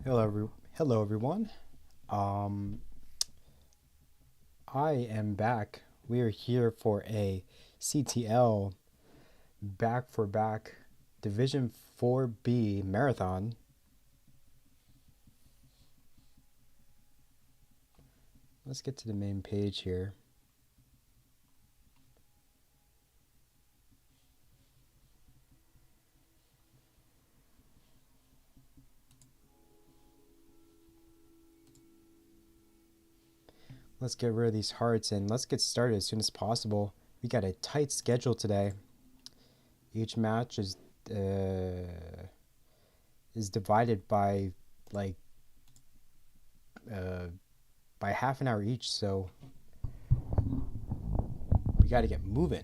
Hello everyone. Um, I am back. We are here for a CTL back for back Division 4B Marathon. Let's get to the main page here. Let's get rid of these hearts and let's get started as soon as possible. We got a tight schedule today. Each match is divided by like by half an hour each, so we got to get moving.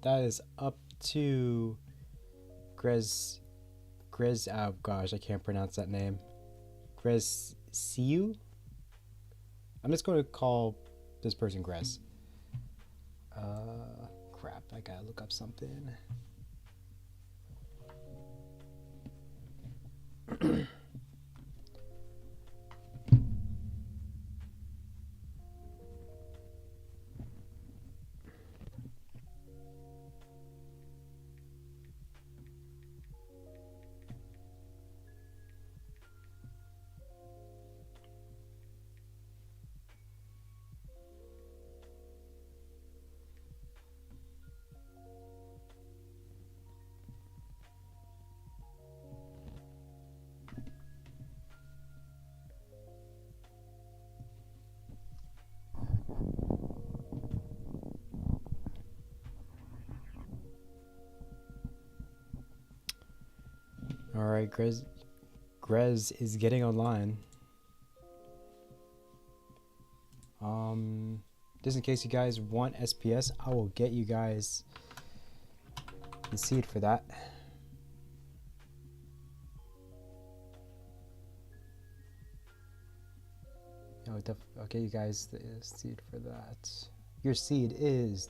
That is up to oh gosh, I can't pronounce that name. Gresiu? I'm just going to call this person Gres. Crap, I gotta look up something. All right, Grez is getting online. Just in case you guys want SPS, I will get you guys the seed for that. I'll get you guys the seed for that. Your seed is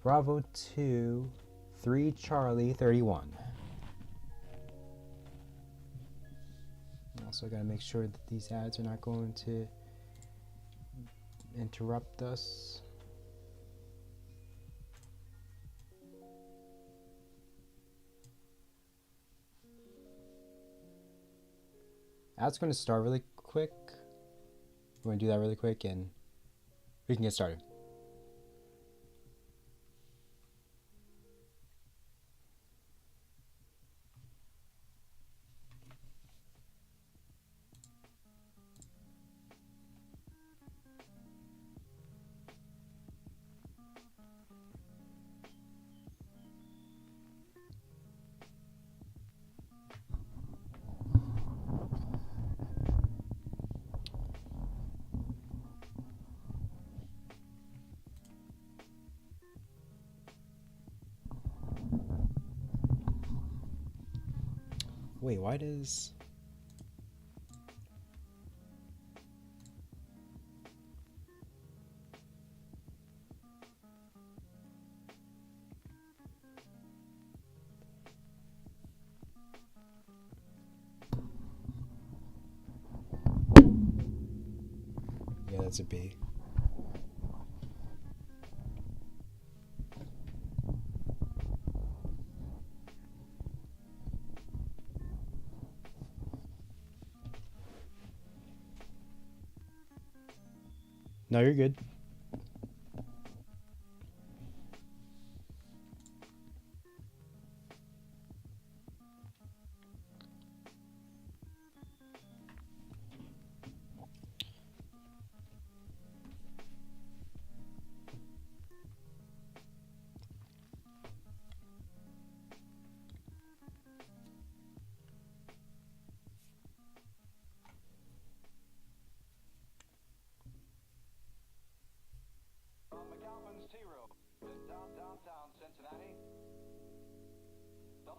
Bravo 2, 3 Charlie 31. Also got to make sure that these ads are not going to interrupt us. Ad's going to start really quick. We're going to do that really quick and we can get started. Wait, why does... Yeah, that's a B. No, you're good.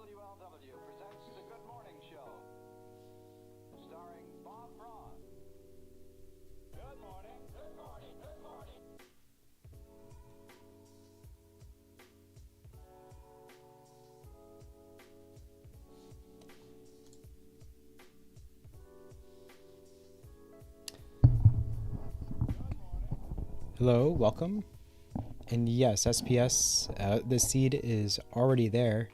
CTLW presents The Good Morning Show, starring Bob Braun. Good morning, good morning, good morning. Hello, welcome. And yes, SPS, the seed is already there.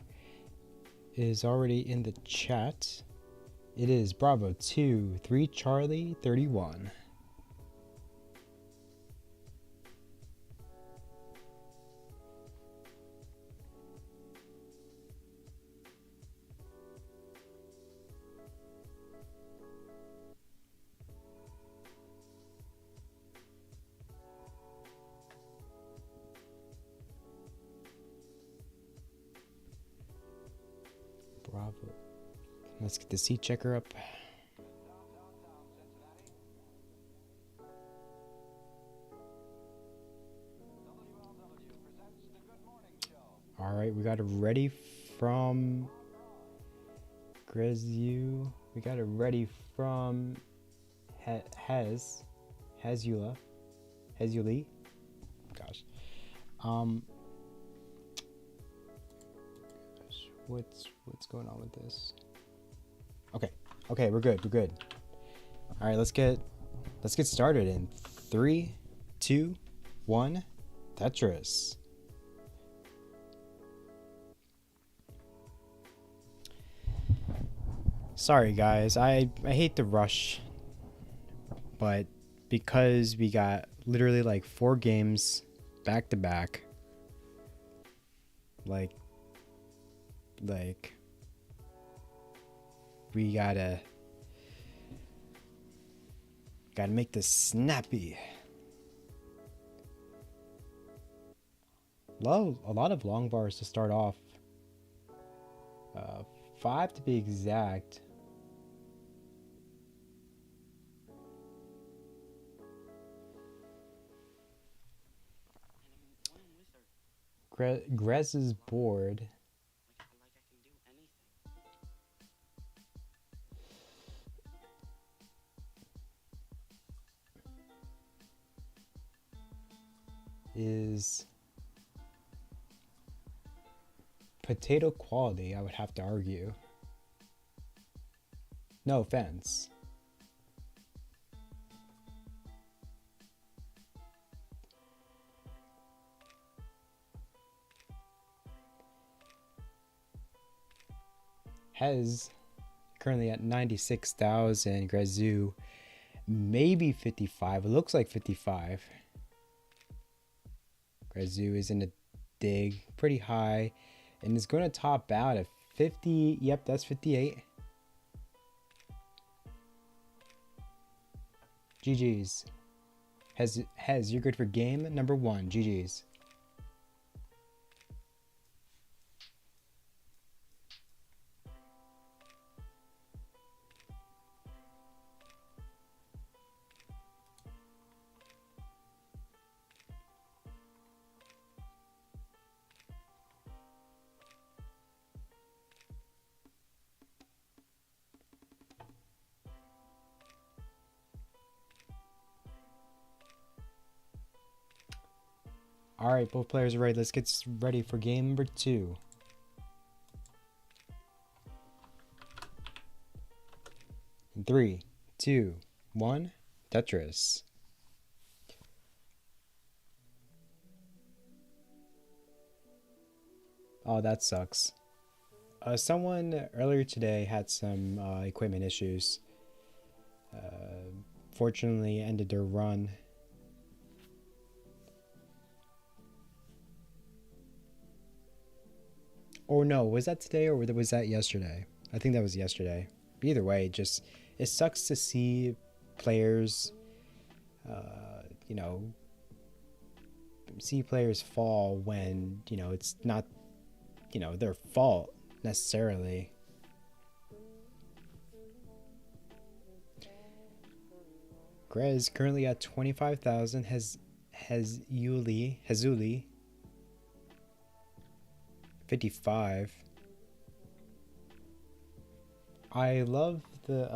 It is already in the chat. It is Bravo 2 3 Charlie 31. Bravo. Let's get the seat checker up. All right, we got it ready from Gresiu. We got it ready from Hezzuli. Gosh. What's going on with this? Okay, we're good. All right, let's get started in 3, 2, 1. Tetris. Sorry guys, I hate to rush, but because we got literally like 4 games back to back, like we gotta make this snappy. A lot of long bars to start off. 5 to be exact. Grez's board. Is potato quality, I would have to argue. No offense. Hez currently at 96,000. Gresiu maybe 55. It looks like 55. Gresiu is in a dig pretty high and is going to top out at 50. Yep, that's 58. GG's. Hez, you're good for game number 1. GG's. All right, both players are ready. Let's get ready for game number 2. In 3, 2, 1, Tetris. Oh, that sucks. Someone earlier today had some equipment issues. Fortunately, ended their run. Or no, was that today or was that yesterday? I think that was yesterday. Either way, it sucks to see players, see players fall when, it's not, their fault necessarily. Grez currently at 25,000. Hezzuli 55. I love the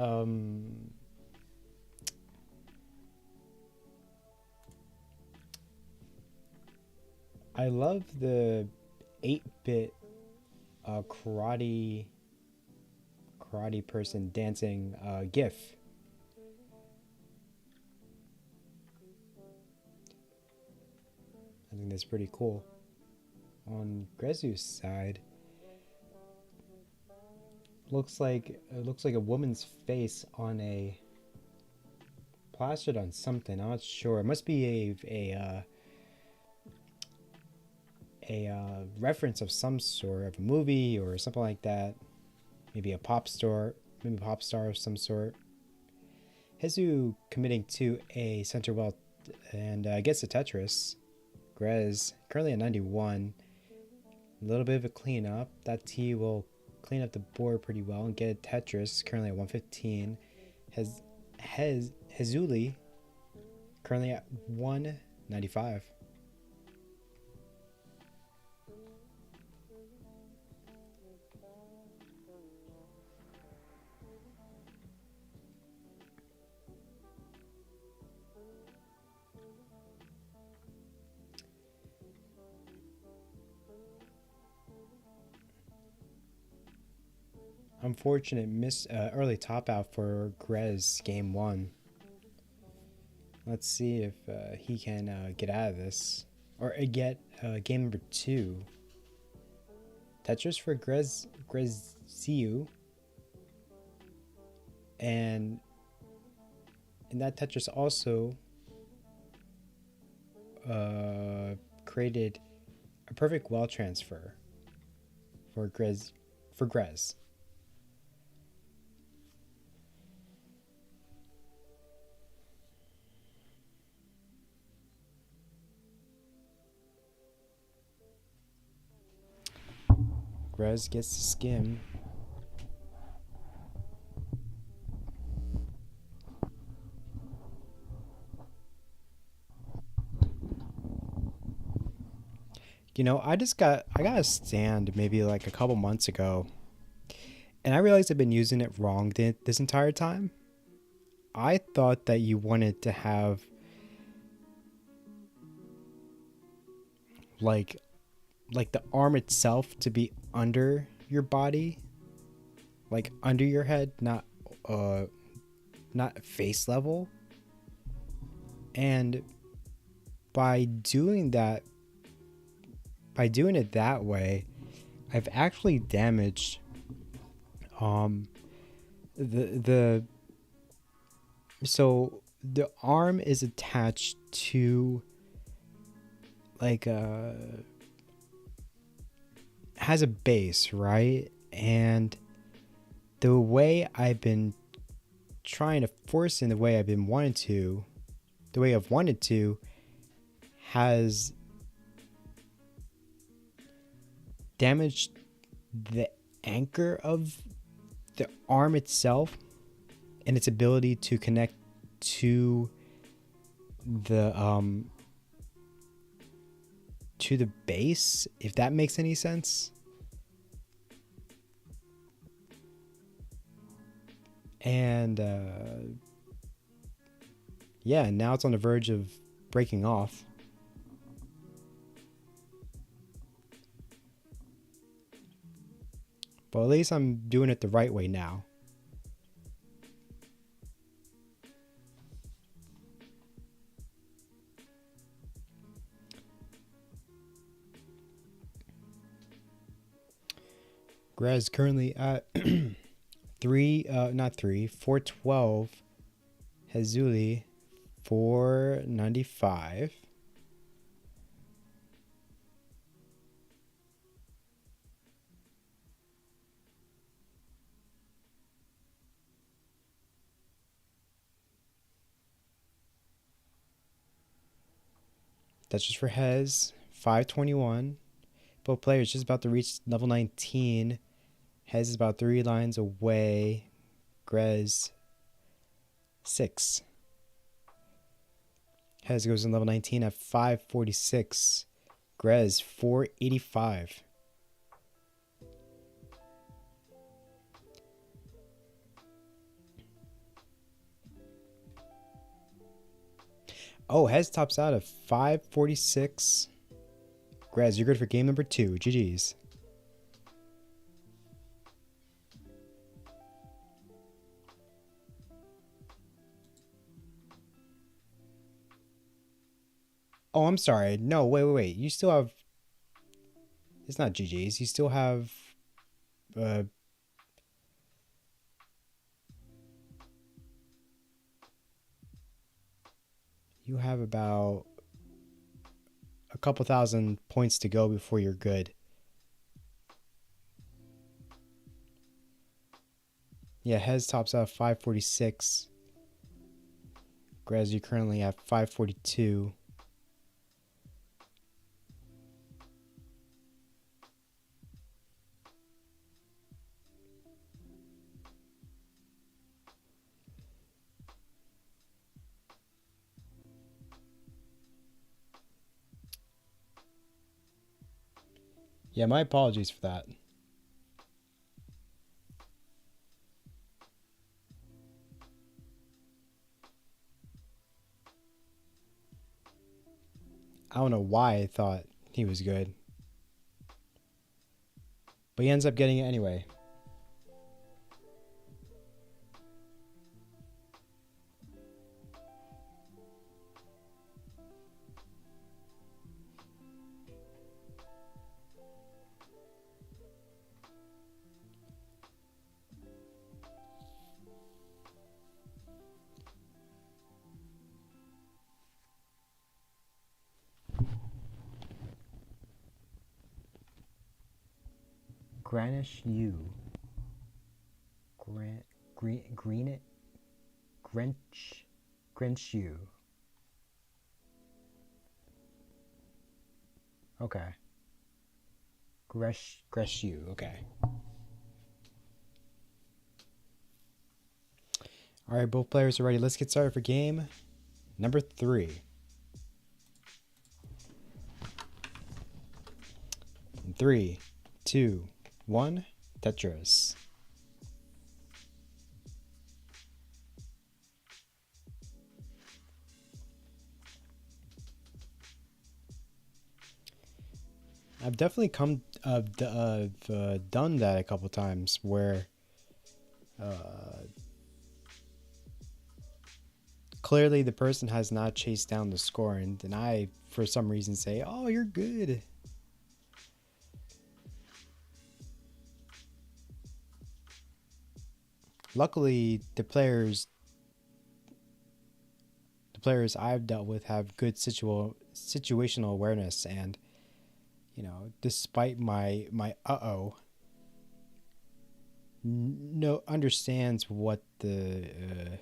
I love the 8-bit karate person dancing GIF. I think that's pretty cool. On Gresiu's side, looks like a woman's face on a plastered on something. I'm not sure. It must be a reference of some sort of a movie or something like that. Maybe a pop star of some sort. Hezzuli committing to a center well and gets a Tetris. Grez currently at 91. A little bit of a cleanup. That T will clean up the board pretty well and get a Tetris currently at 115. Hezzuli currently at 195. Unfortunate early top out for Grez game 1. Let's see if he can get out of this or get game number 2. Tetris for Gresiu, and in that Tetris also created a perfect well transfer for Grez. Grez gets to skim. You know, I got a stand maybe like a couple months ago, and I realized I've been using it wrong this entire time. I thought that you wanted to have like the arm itself to be under your body, like under your head, not face level. And by doing it that way, I've actually damaged so the arm is attached to like has a base, right? And the way I've been trying to force in the way I've wanted to has damaged the anchor of the arm itself and its ability to connect to the base, if that makes any sense. And yeah, now it's on the verge of breaking off. But at least I'm doing it the right way now. Grez currently at 412. Hezzuli 495. That's just for Hez 521. Both players just about to reach level 19. Hez is about 3 lines away. Grez 6. Hez goes in level 19 at 546. Grez 485. Oh, Hez tops out at 546. Grez, you're good for game number 2. GG's. Oh, I'm sorry. No, wait. You still have... It's not GG's. You still have... You have about a couple thousand points to go before you're good. Yeah, Hez tops out 546. Grez, you currently have 542. Yeah, my apologies for that. I don't know why I thought he was good. But he ends up getting it anyway. Gresiu. Gresiu. Okay. Gresiu. Okay. All right, both players are ready. Let's get started for game number 3. In 3, 2, 1, Tetris. I've definitely done that a couple times where clearly the person has not chased down the score, and then I, for some reason, say, "Oh, you're good." Luckily, the players I've dealt with have good situational awareness, and despite my no understands what the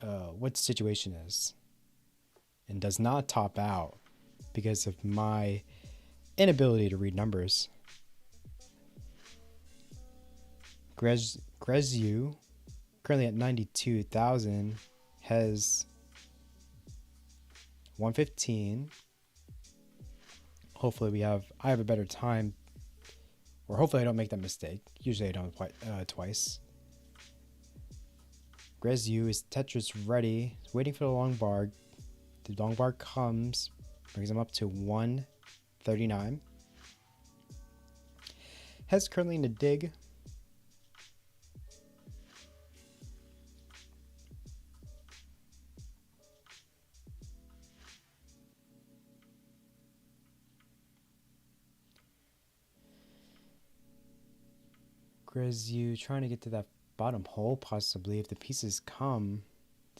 what the situation is, and does not top out because of my inability to read numbers. Gresiu, currently at 92,000, has 115. Hopefully I have a better time, or hopefully I don't make that mistake. Usually I don't twice. Gresiu is Tetris ready, waiting for the long bar. The long bar comes, brings him up to 139. Hez currently in the dig. Gresiu trying to get to that bottom hole, possibly, if the pieces come.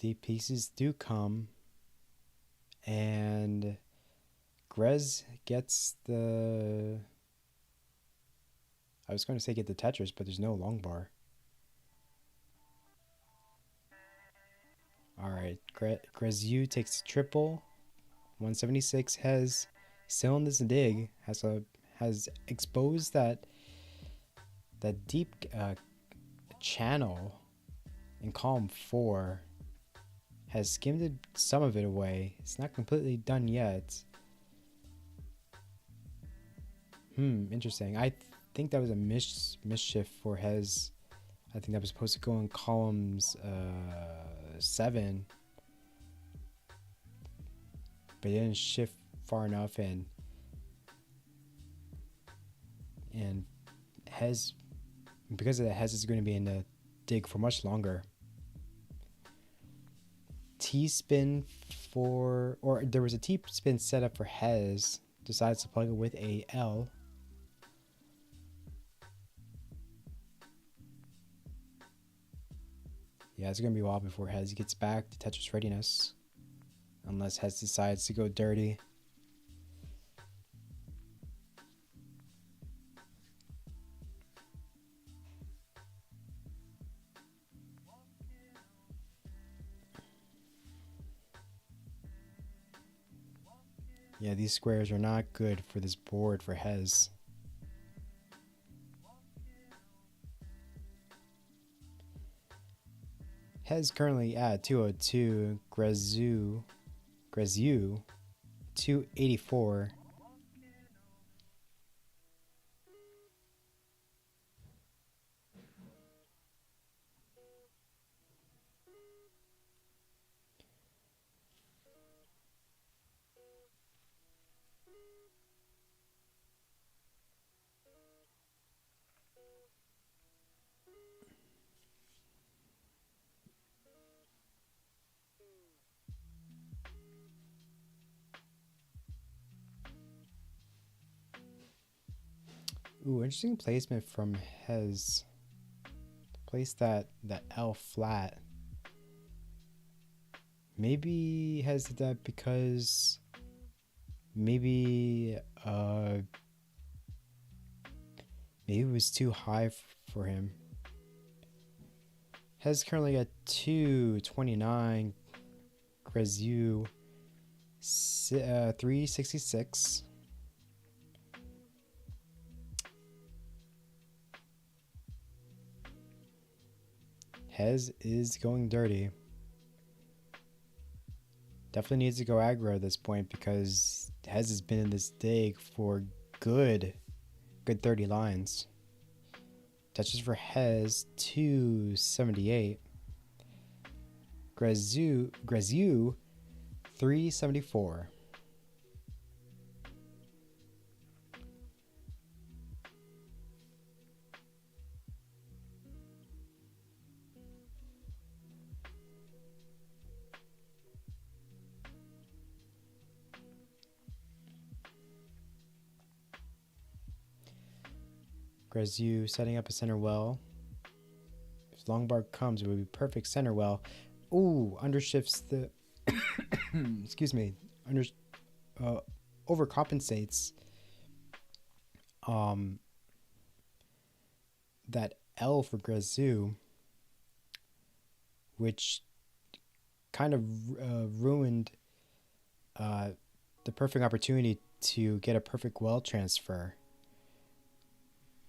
The pieces do come. And Grez gets the... I was going to say get the Tetris, but there's no long bar. Alright, Gresiu takes triple. 176. Hez still in this dig. Has exposed that deep channel in column 4. Has skimmed some of it away. It's not completely done yet. Interesting. I think that was a mischief for Hez. I think that was supposed to go in columns 7. but he didn't shift far enough, and Hez, because of that, Hez is going to be in the dig for much longer. T-spin there was a T-spin set up for Hez, decides to plug it with a L. Yeah, it's going to be a while before Hez gets back to Tetris readiness, unless Hez decides to go dirty. Yeah, these squares are not good for this board for Hez. Hez currently at 202, Gresiu 284. Ooh, interesting placement from Hez. Place that L flat. Maybe Hez did that because maybe it was too high for him. Hez currently at 229. Gresiu 366. Hez is going dirty. Definitely needs to go aggro at this point because Hez has been in this dig for good 30 lines. Touches for Hez 278. Gresiu 374. Gresiu setting up a center well. If long bar comes, it would be perfect center well. Ooh, undershifts the excuse me, overcompensates that L for Gresiu, which kind of ruined the perfect opportunity to get a perfect well transfer.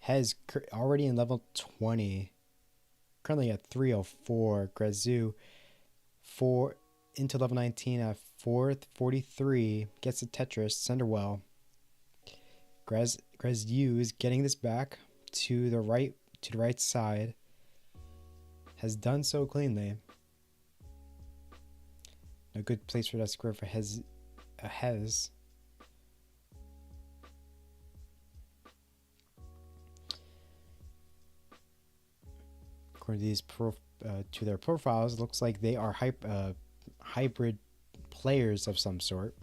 Hez already in level 20, currently at 304. Gresiu into level 19 at 4th, 43, gets a Tetris, Cinderwell. Gresiu is getting this back to the right side. Has done so cleanly. A good place for that square for Hez. According to these to their profiles, it looks like they are hybrid players of some sort.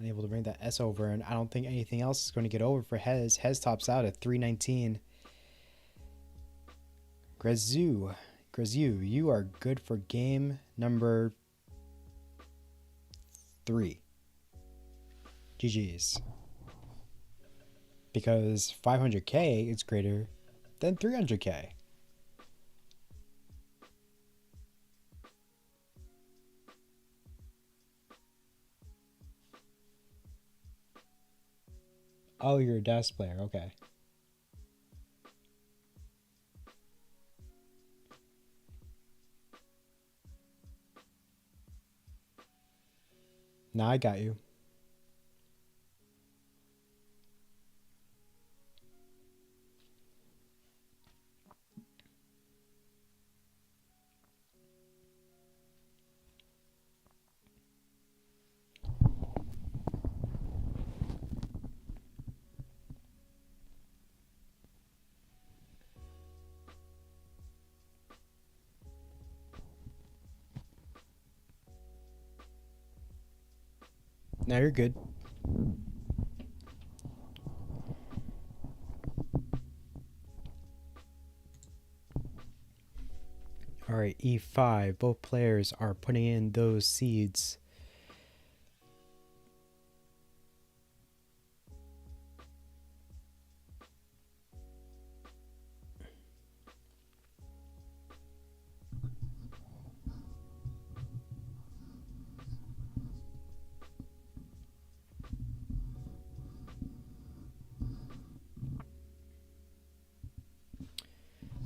Unable to bring that S over, and I don't think anything else is going to get over for Hez. Hez tops out at 319. Gresiu, you are good for game number 3. GG's. Because 500k is greater than 300k. Oh, you're a DAS player. Okay. Now I got you. Now you're good. All right, E5. Both players are putting in those seeds.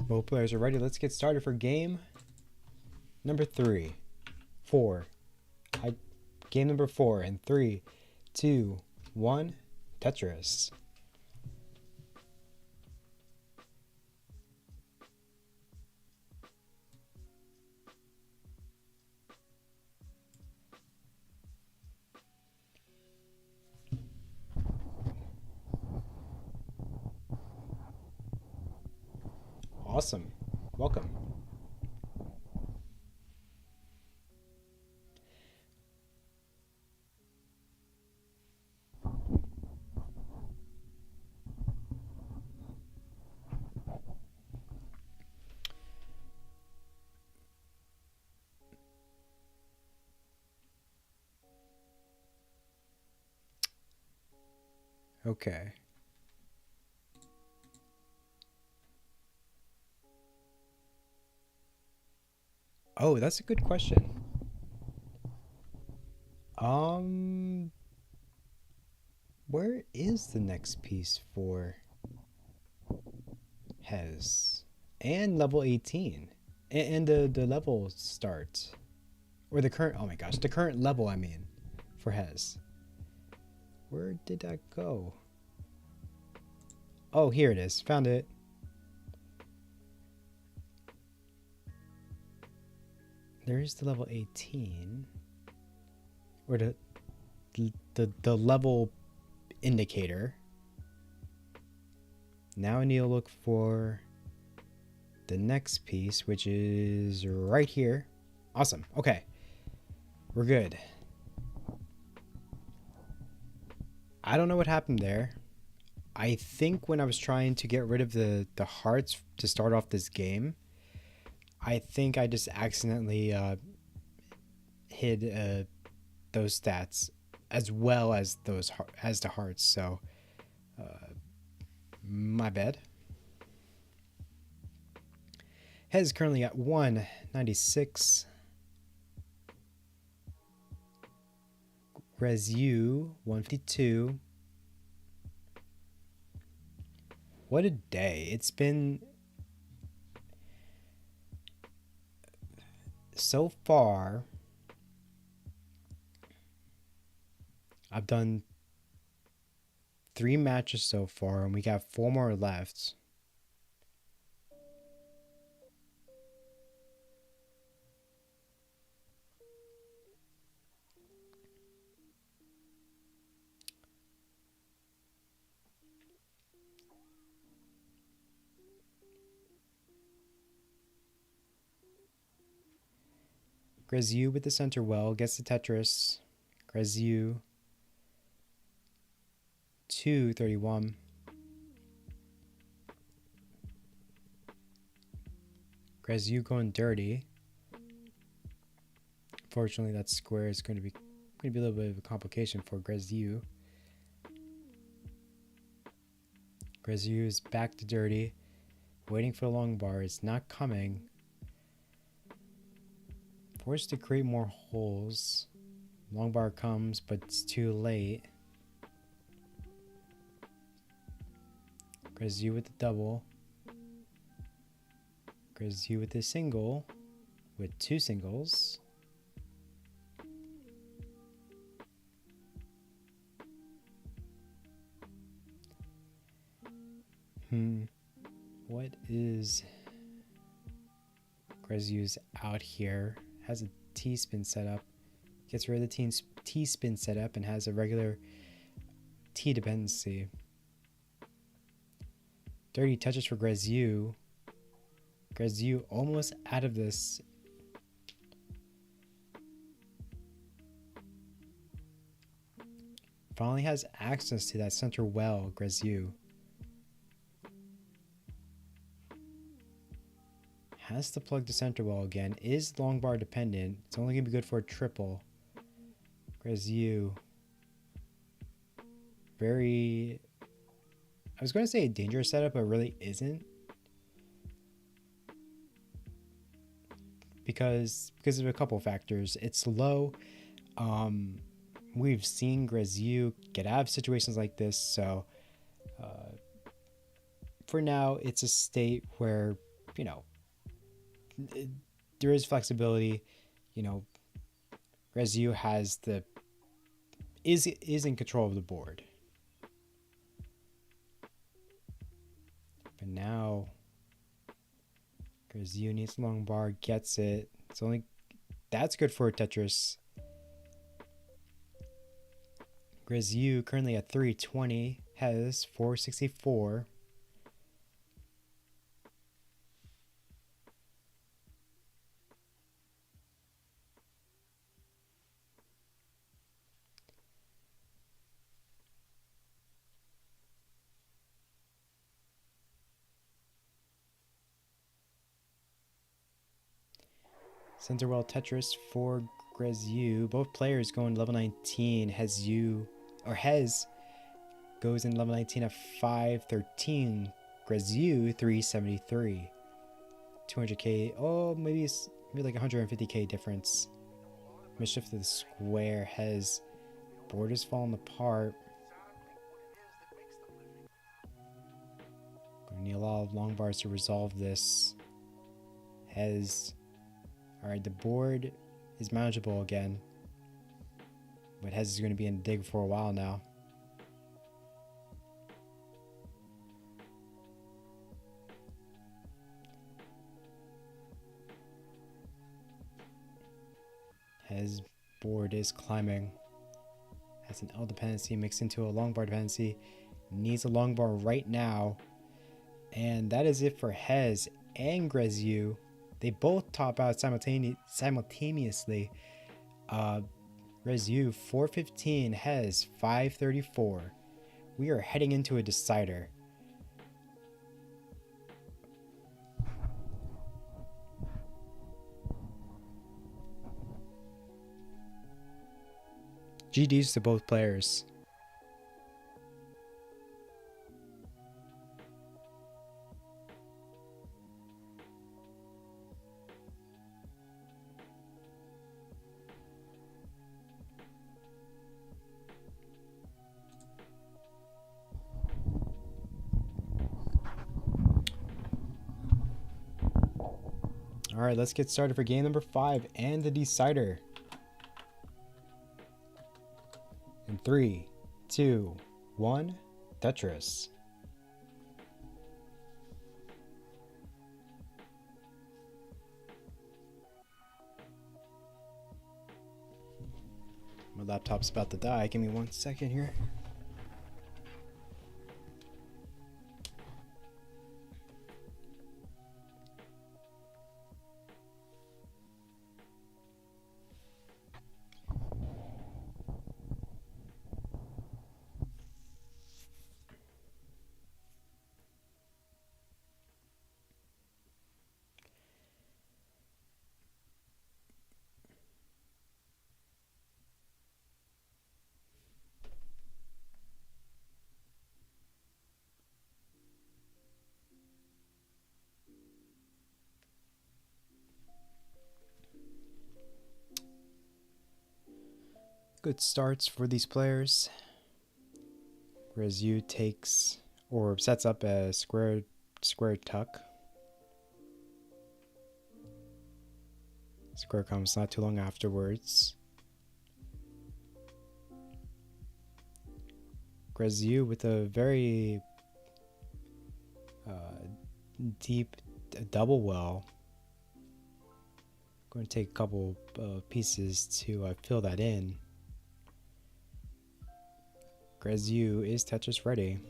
Both players are ready. Let's get started for game number 3. 4. Game number 4 in 3, 2, 1. Tetris. Awesome. Welcome. Okay. Oh, that's a good question. Where is the next piece for Hez? And level 18. And the level start. Or the current, oh my gosh, the current level, I mean, for Hez. Where did that go? Oh, here it is. Found it. There's the level 18. Or the level indicator. Now I need to look for the next piece, which is right here. Awesome. Okay. We're good. I don't know what happened there. I think when I was trying to get rid of the hearts to start off this game, I think I just accidentally hid those stats as well as the hearts. So my bad. Hez currently at 196. Gresiu 152. What a day. It's been so far. I've done 3 matches so far, and we got 4 more left. Gresiu with the center well gets the Tetris. Gresiu 231. Gresiu going dirty. Fortunately, that square is going to be a little bit of a complication for Gresiu. Gresiu is back to dirty, waiting for the long bar. It's not coming. Forced to create more holes. Long bar comes, but it's too late. Gresiu with the double. Gresiu with the single. With 2 singles. What is Gresiu's out here? Has a T-spin set up. Gets rid of the T-spin setup and has a regular T dependency. Dirty touches for Gresiu. Gresiu almost out of this. finally has access to that center well, Gresiu. Has to plug the center well again. Is long bar dependent. It's only going to be good for a triple. Gresiu. Very... I was going to say a dangerous setup, but really isn't. Because of a couple factors. It's low. We've seen Gresiu get out of situations like this, so for now, it's a state where, you know, there is flexibility. You know, Gresiu has is in control of the board. But now, Gresiu needs a long bar, gets it. That's good for a Tetris. Gresiu currently at 320, has 464. Center well Tetris for Gresiu. Both players go in level 19. Hez goes in level 19 at 513. Gresiu 373. 200k. Oh, maybe like 150k difference. Mischief to the square. Hez. Board is falling apart. Gonna need a lot of long bars to resolve this. Hez. Alright, the board is manageable again. But Hez is going to be in dig for a while now. Hez board is climbing. Has an L dependency mixed into a long bar dependency. Needs a long bar right now. And that is it for Hez and Gresiu. They both top out simultaneously. Gresiu 415, Hez 534. We are heading into a decider. GG's to both players. All right, let's get started for game number 5 and the decider. In 3, 2, 1, Tetris. My laptop's about to die. Give me 1 second here. Good starts for these players. Gresiu takes or sets up a square tuck. Square comes not too long afterwards. Gresiu with a very deep double well. Going to take a couple pieces to fill that in. Gresiu is Tetris ready.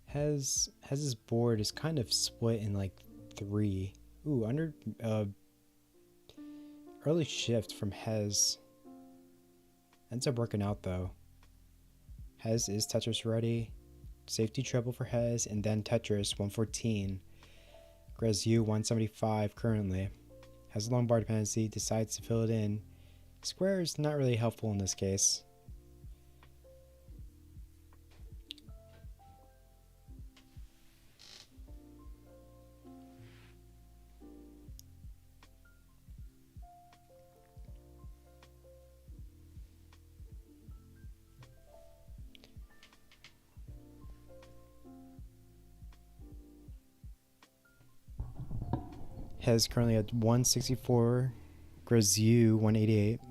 Has his board is kind of split in like 3. Ooh, under early shift from Hez. Ends up working out though. Hez is Tetris ready. Safety treble for Hez, and then Tetris 114. Gresiu 175 currently. Has a long bar dependency, decides to fill it in. Square is not really helpful in this case. Hez currently at 164. Gresiu 188.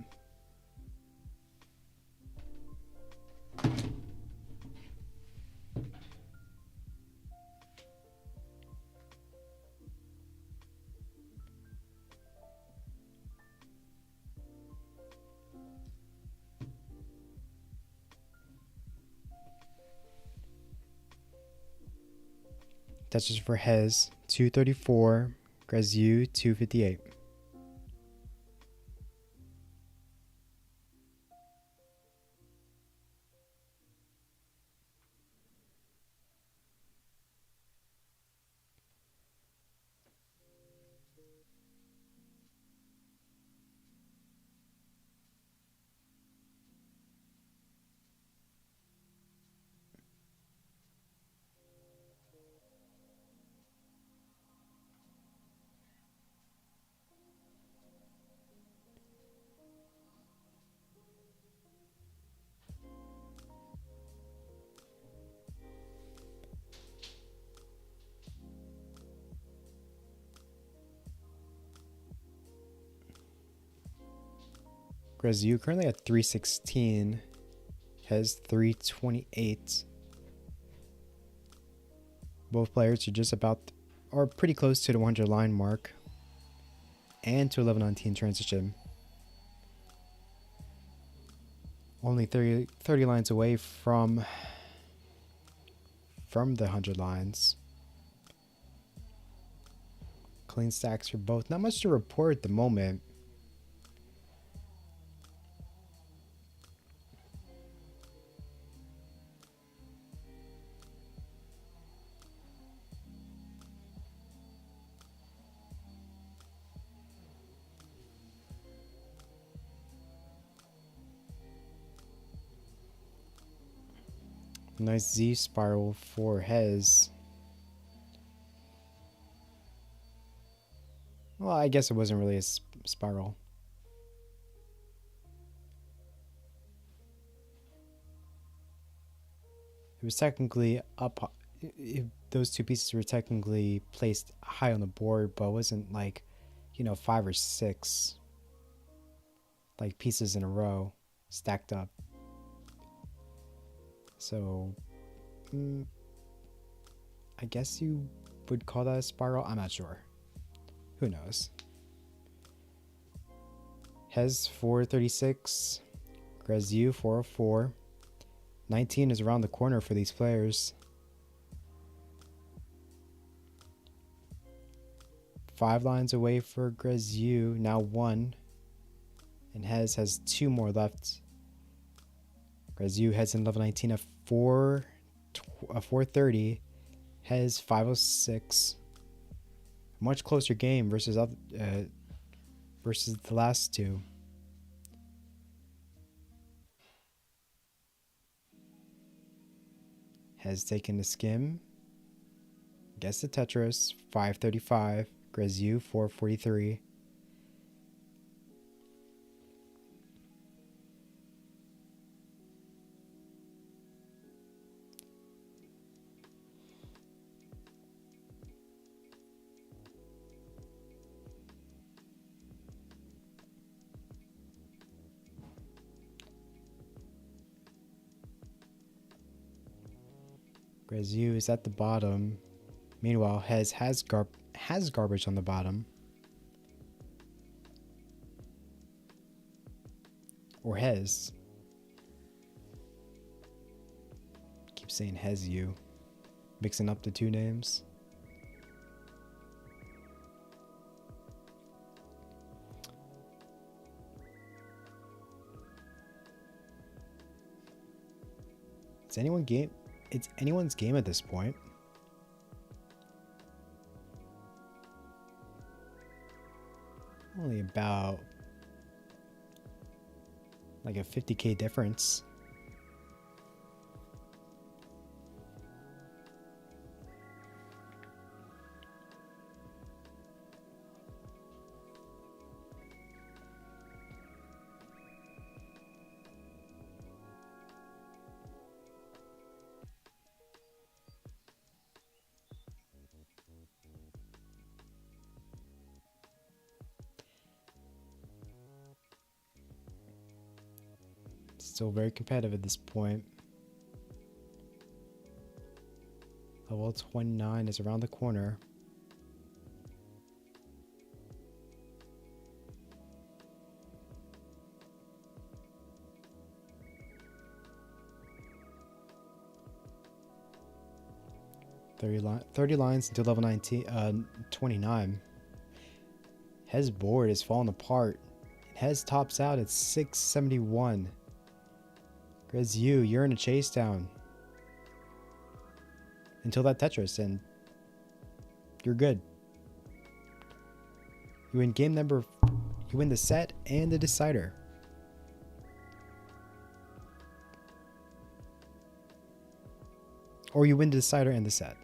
Touches for Hez 234. Gresiu 258. Gresiu currently at 316. Hez 328. Both players are just about, or pretty close to the 100 line mark, and to 11-19 transition. Only 30 lines away from the 100 lines. Clean stacks for both. Not much to report at the moment. Nice Z spiral for Hez. Well, I guess it wasn't really a spiral. It was technically up. Those two pieces were technically placed high on the board, but it wasn't like, 5 or 6 like pieces in a row stacked up. So, I guess you would call that a spiral. I'm not sure. Who knows? Hez 436. Gresiu 404. 19 is around the corner for these players. 5 lines away for Gresiu, now 1. And Hez has 2 more left. Gresiu heads in level 19 at 430. Hez 506. Much closer game versus the last two. Hez taken the skim. Gets the Tetris 535. Gresiu 443. Gresiu is at the bottom. Meanwhile, Hez has garbage on the bottom. Or Hez. Keep saying Hezzuli. mixing up the two names. It's anyone's game at this point. Only about like a 50K difference. Still very competitive at this point. Level 29 is around the corner. Thirty lines until level 29. Hez board is falling apart. Hez tops out at 671. Gresiu, you're in a chase down until that Tetris, and you're good. You win you win the set and the decider. Or you win the decider and the set.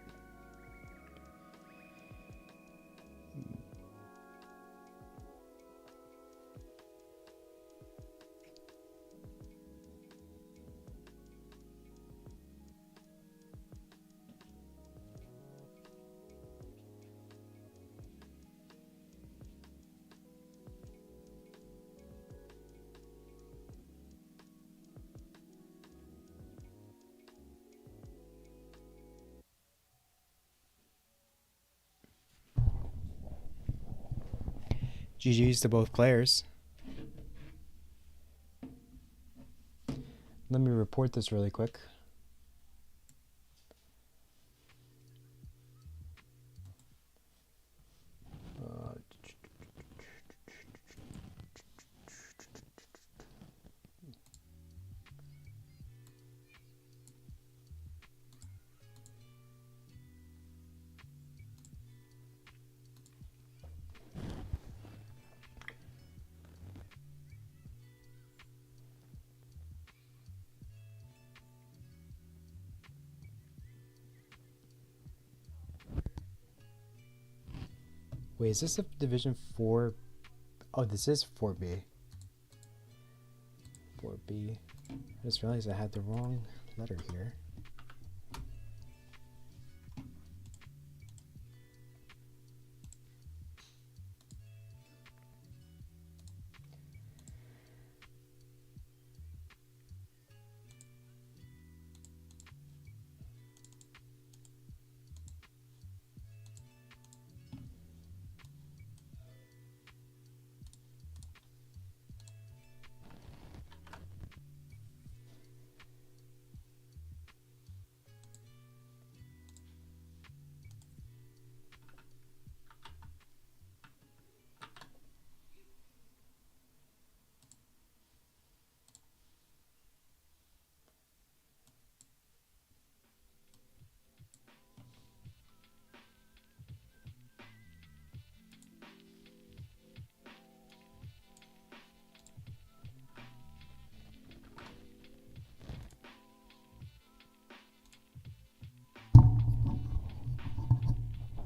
GG's to both players. Let me report this really quick. Wait, is this a Division 4? Oh, this is 4B. 4B. I just realized I had the wrong letter here.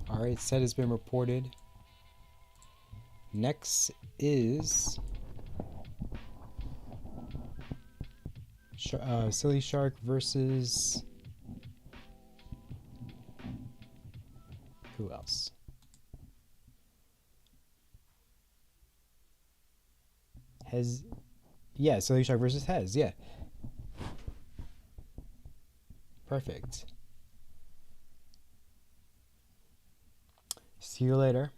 Alright, set has been reported. Next is Silly Shark versus who else? Yeah, Silly Shark versus Hez, yeah. Perfect. See you later.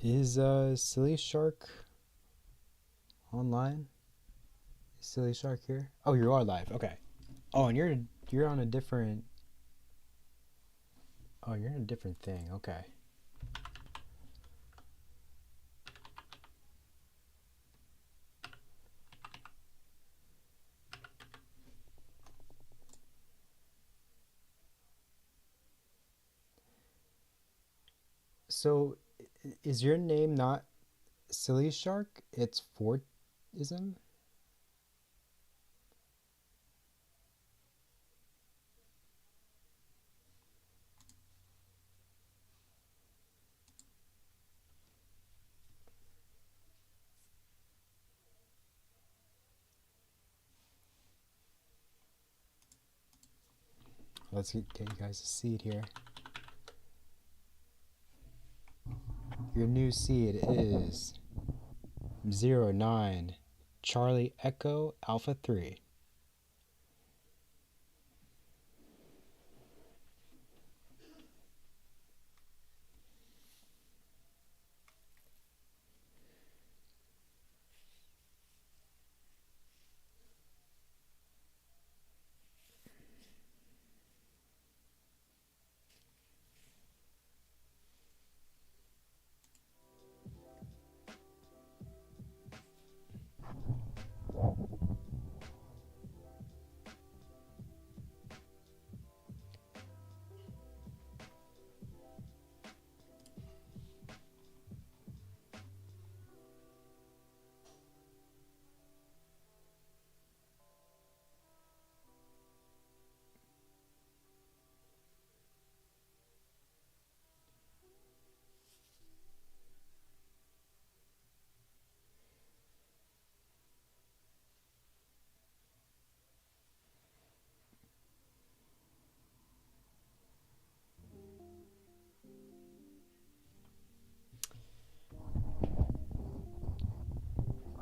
Is Silly Shark online? Is Silly Shark here? Oh, you are live. Okay. Oh, and you're on a different. Oh, you're in a different thing. Okay. So, is your name not Silly Shark? It's Fortism? Let's get you guys a seed here. Your new seed is 09 Charlie Echo Alpha 3.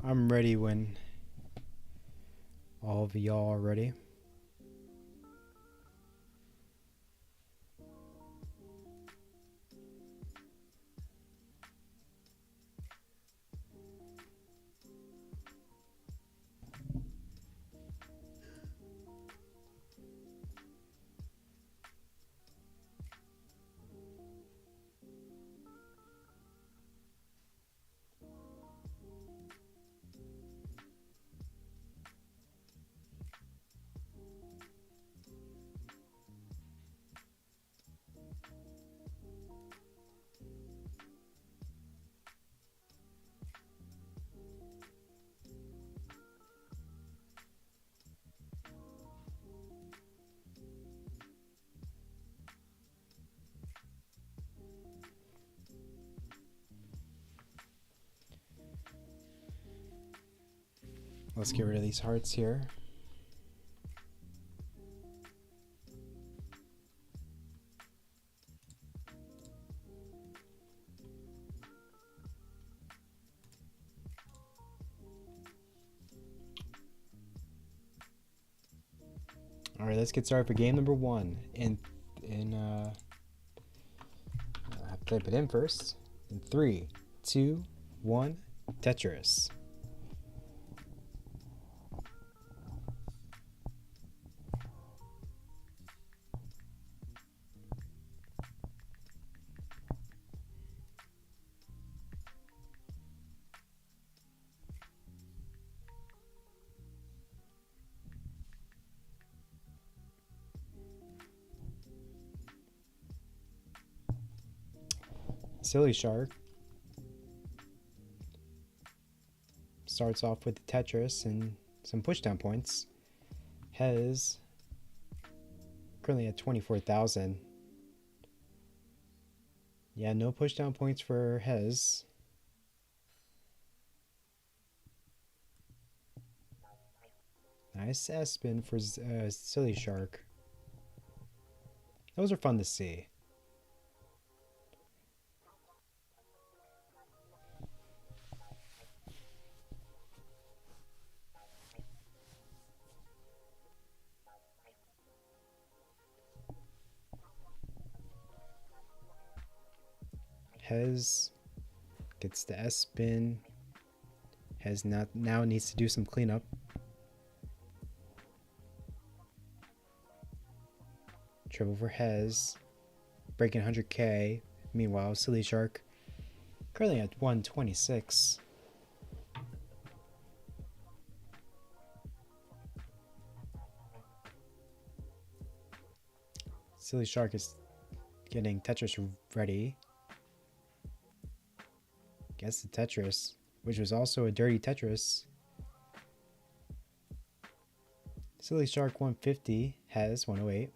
I'm ready when all of y'all are ready. Let's get rid of these hearts here. All right, let's get started for game number 1. I have to type it in first. In 3, 2, 1, Tetris. Silly Shark starts off with the Tetris and some pushdown points. Hez currently at 24,000. Yeah, no pushdown points for Hez. Nice S-spin for Silly Shark. Those are fun to see. Hez Gets the S spin. Hez now needs to do some cleanup. Triple for Hez. Breaking 100k. Meanwhile, Silly Shark currently at 126. Silly Shark is getting Tetris ready. Gets the Tetris, which was also a dirty Tetris. Silly Shark 150, Hez 108.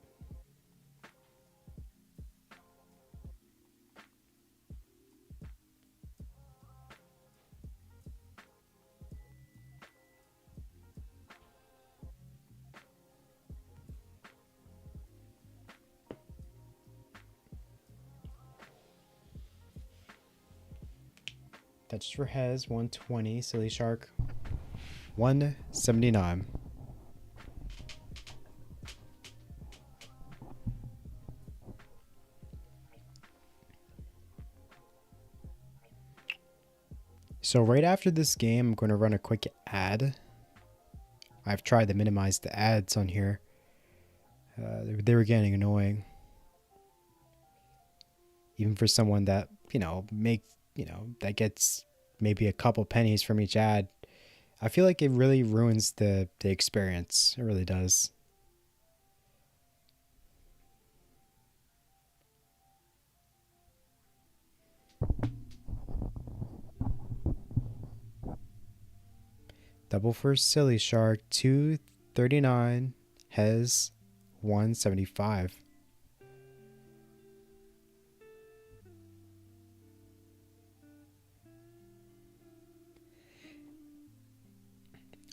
Tetris for Hez 120, Silly Shark 179. So right after this game, I'm going to run a quick ad. I've tried to minimize the ads on here. They were getting annoying. Even for someone that, that gets maybe a couple pennies from each ad. I feel like it really ruins the experience. It really does. Double for Silly Shark, 239, Hez 175.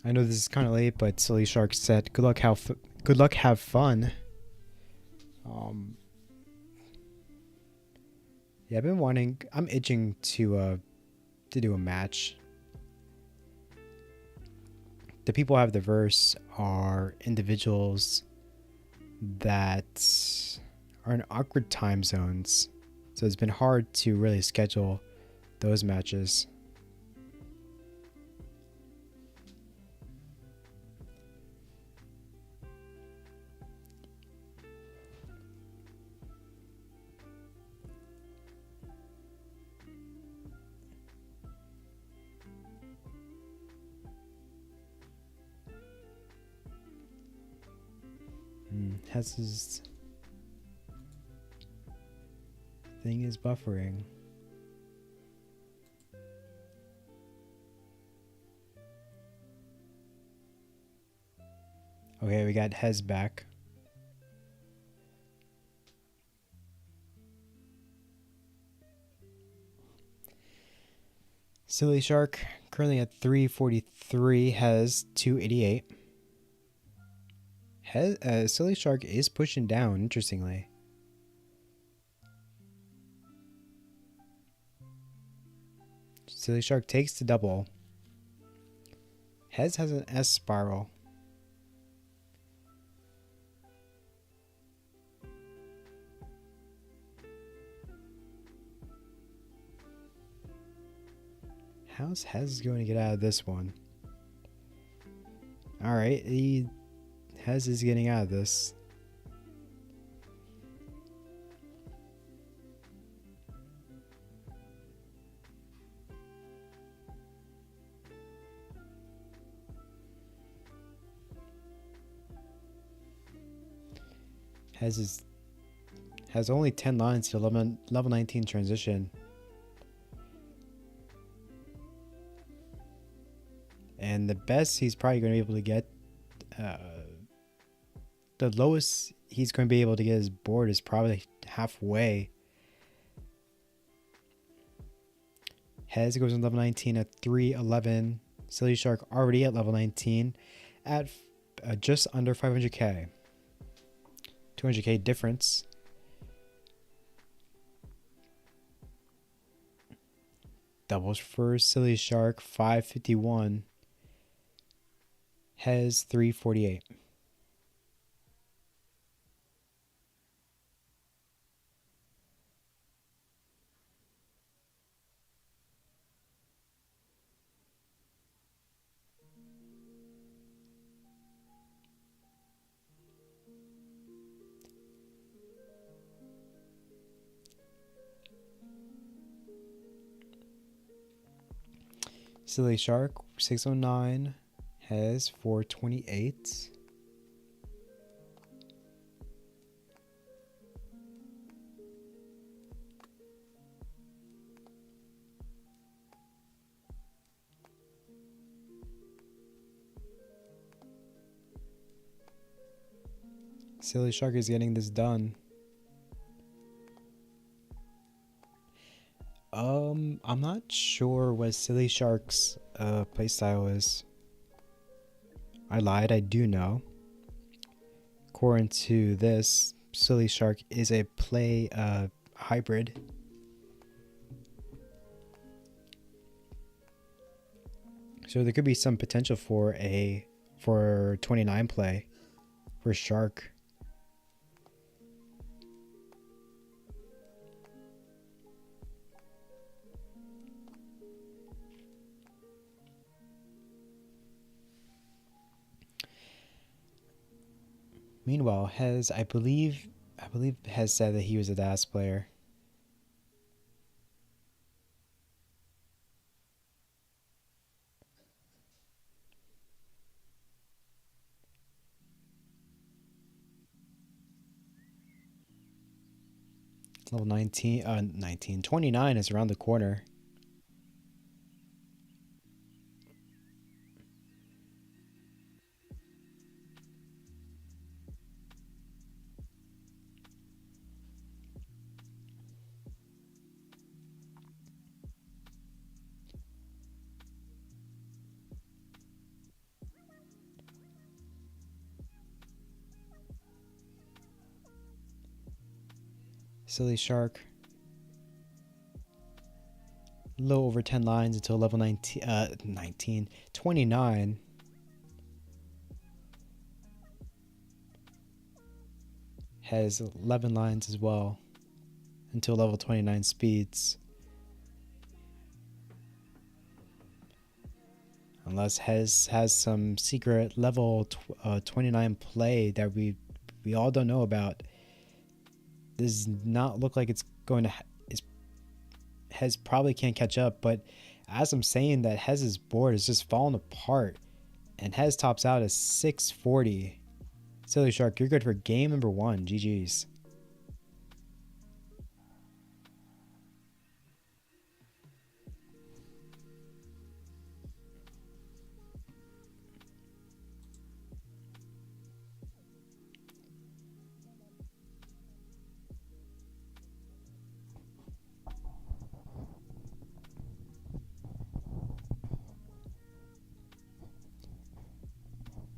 I know this is kind of late, but Silly Shark said, "Good luck, have fun." Yeah, I'm itching to do a match. The people who have the verse are individuals that are in awkward time zones, so it's been hard to really schedule those matches. Hez's thing is buffering. Okay, we got Hez back. Silly Shark currently at 343, Hez 288. Silly Shark is pushing down, interestingly. Silly Shark takes the double. Hez has an S spiral. How's Hez going to get out of this one? Alright, Hez is getting out of this. Has only 10 lines to level 19 transition. And the best he's probably going to be able to get, the lowest he's going to be able to get his board is probably halfway. Hez goes on level 19 at 311. Silly Shark already at level 19 at just under 500k. 200k difference. Doubles for Silly Shark, 551. Hez 348. Silly Shark 609 has 428. Silly Shark is getting this done. I'm not sure what Silly Shark's playstyle is. I lied, I do know. According to this, Silly Shark is a play hybrid. So there could be some potential for 29 play for Shark. Meanwhile, I believe Hez said that he was a DAS player. Level 29 is around the corner. Silly Shark. A little over 10 lines until level 29. Has 11 lines as well until level 29 speeds. Unless Hez has some secret level 29 play that we all don't know about. Does not look like it's going to. Hez probably can't catch up, but as I'm saying that, Hez's board is just falling apart, and Hez tops out at 640. Silly Shark, you're good for game number 1. GG's.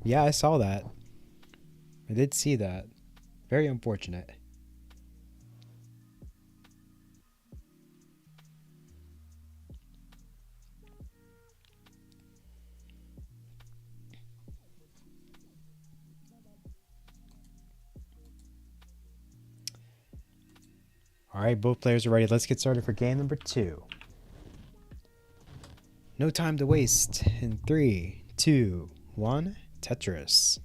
Yeah, I saw that. I did see that. Very unfortunate. All right, both players are ready. Let's get started for game number 2. No time to waste. In 3, 2, 1, Tetris.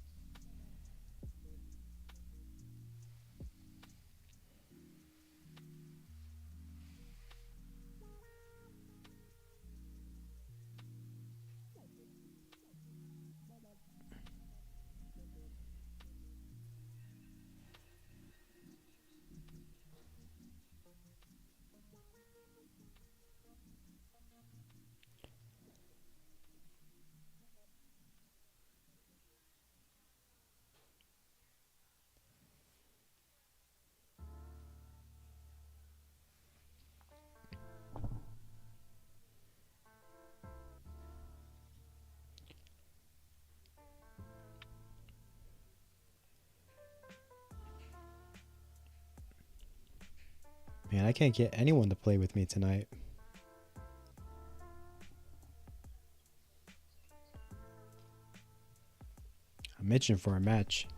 Man, I can't get anyone to play with me tonight. I'm itching for a match.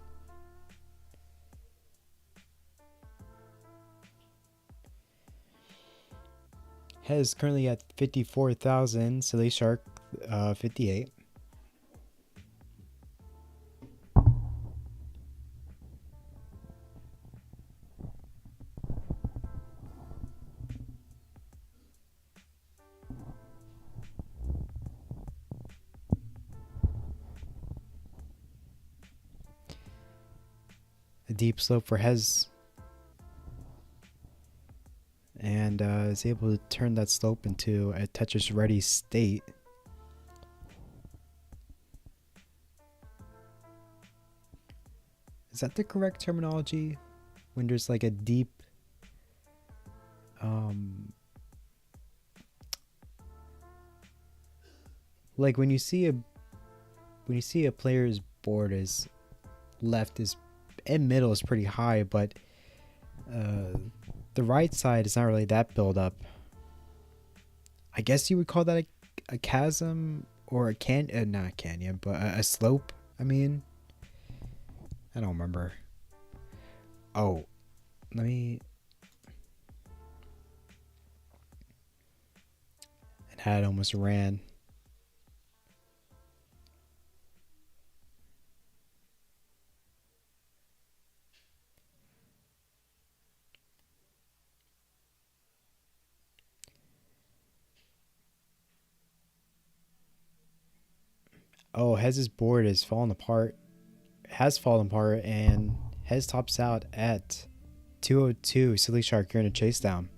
Hez currently at 54,000. Silly Shark, 58. a deep slope for Hez. And is able to turn that slope into a Tetris ready state. Is that the correct terminology? When there's like a deep like when you see a player's board is left is and middle is pretty high, but the right side is not really that build up. I guess you would call that a chasm or a not a canyon, but a slope. I mean, I don't remember. Oh, let me. And had almost ran. Oh, Hez's board is falling apart. Has fallen apart, and Hez tops out at 202. Silly Shark, you're in a chase down.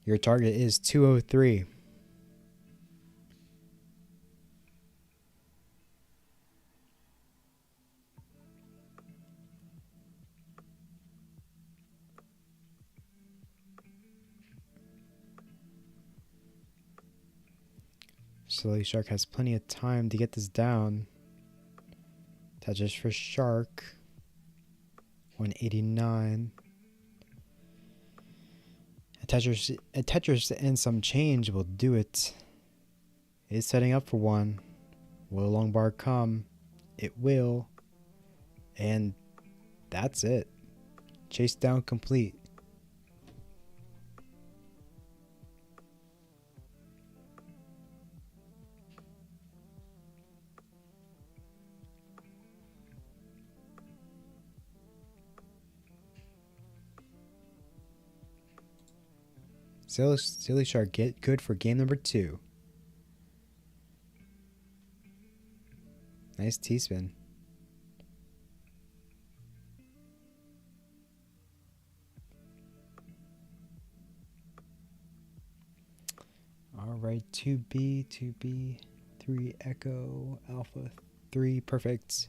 Your target is 203. Silly Shark has plenty of time to get this down. Touches for Shark. 189. A Tetris and some change will do it. It's setting up for one. Will long bar come? It will. And that's it. Chase down complete. Silly Shark, get good for game number 2. Nice T-spin. Alright, 2B, 3 Echo, Alpha 3, perfect.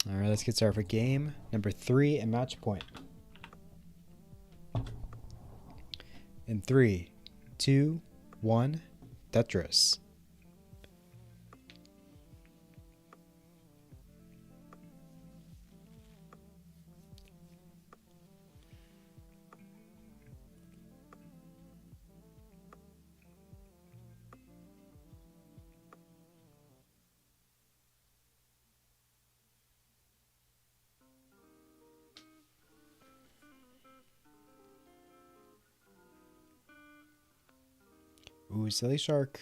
Alright, let's get started for game number 3 and match point. In 3, 2, 1, Tetris. Ooh, Silly Shark.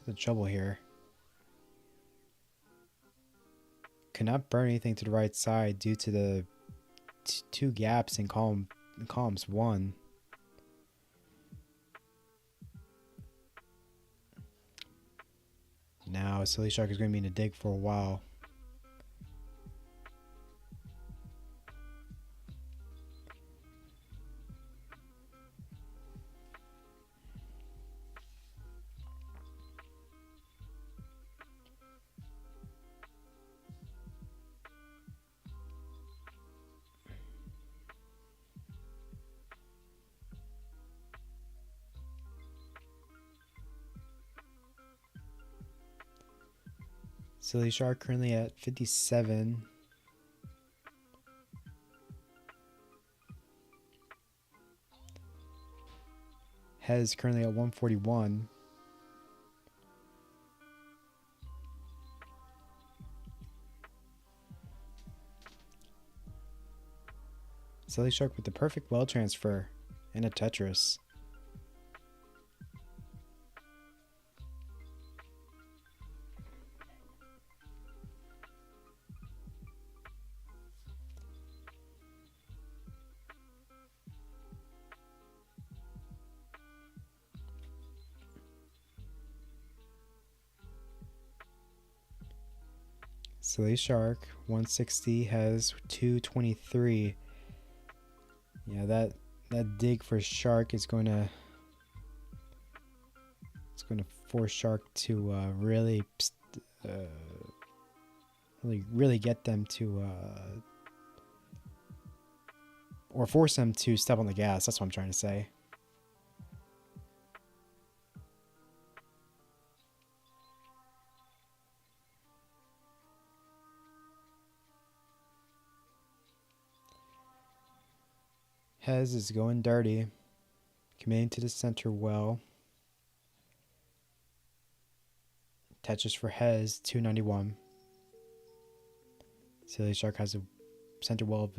The trouble here. Cannot burn anything to the right side due to the 2 gaps in columns 1. Now Silly Shark is going to be in a dig for a while. Silly Shark currently at 57. Hez currently at 141. Silly Shark with the perfect well transfer and a Tetris. Silly Shark 160 has 223. Yeah, that dig for Shark is going to force Shark to really get them to or force them to step on the gas. That's what I'm trying to say. Hez is going dirty, committing to the center well. Touches for Hez 291. Silly Shark has a center well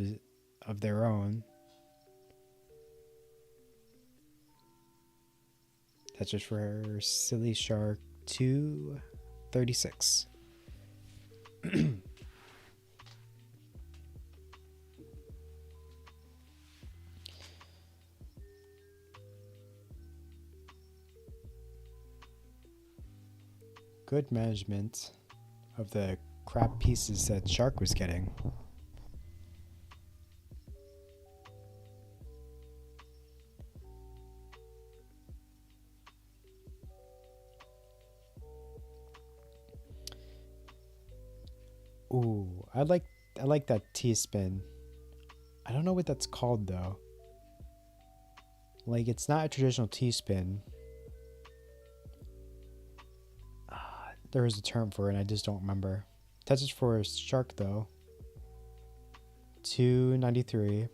of their own. Touches for Silly Shark 236. Good management of the crap pieces that Shark was getting. Ooh, I like that T-spin. I don't know what that's called though. Like, it's not a traditional T-spin. There is a term for it and I just don't remember. Touches for Shark though. 293.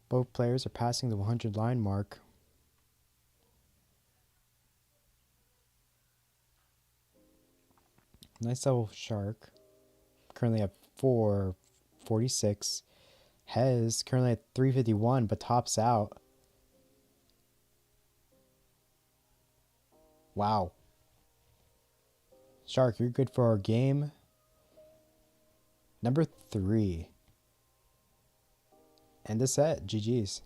Both players are passing the 100 line mark. Nice level Shark. Currently at 446. Hez currently at 351 but tops out. Wow. Shark, you're good for our game. Number 3. End the set. GG's.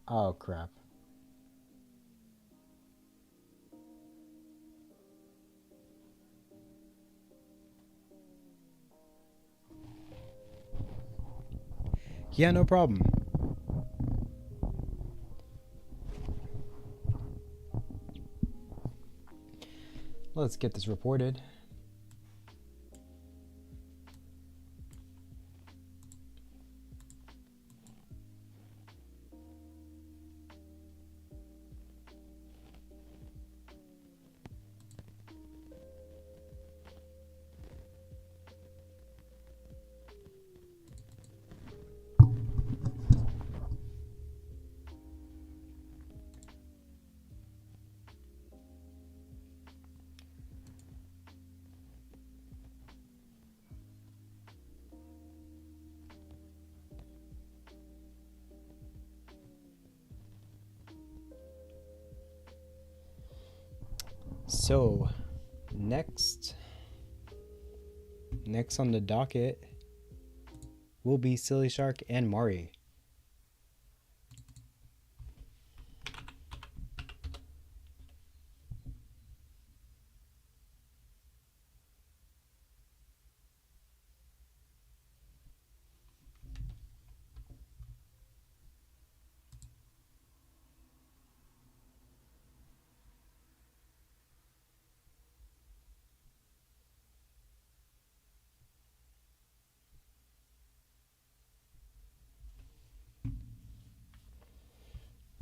Oh, crap. Yeah, no problem. Let's get this reported. So, next on the docket will be Silly Shark and Mari.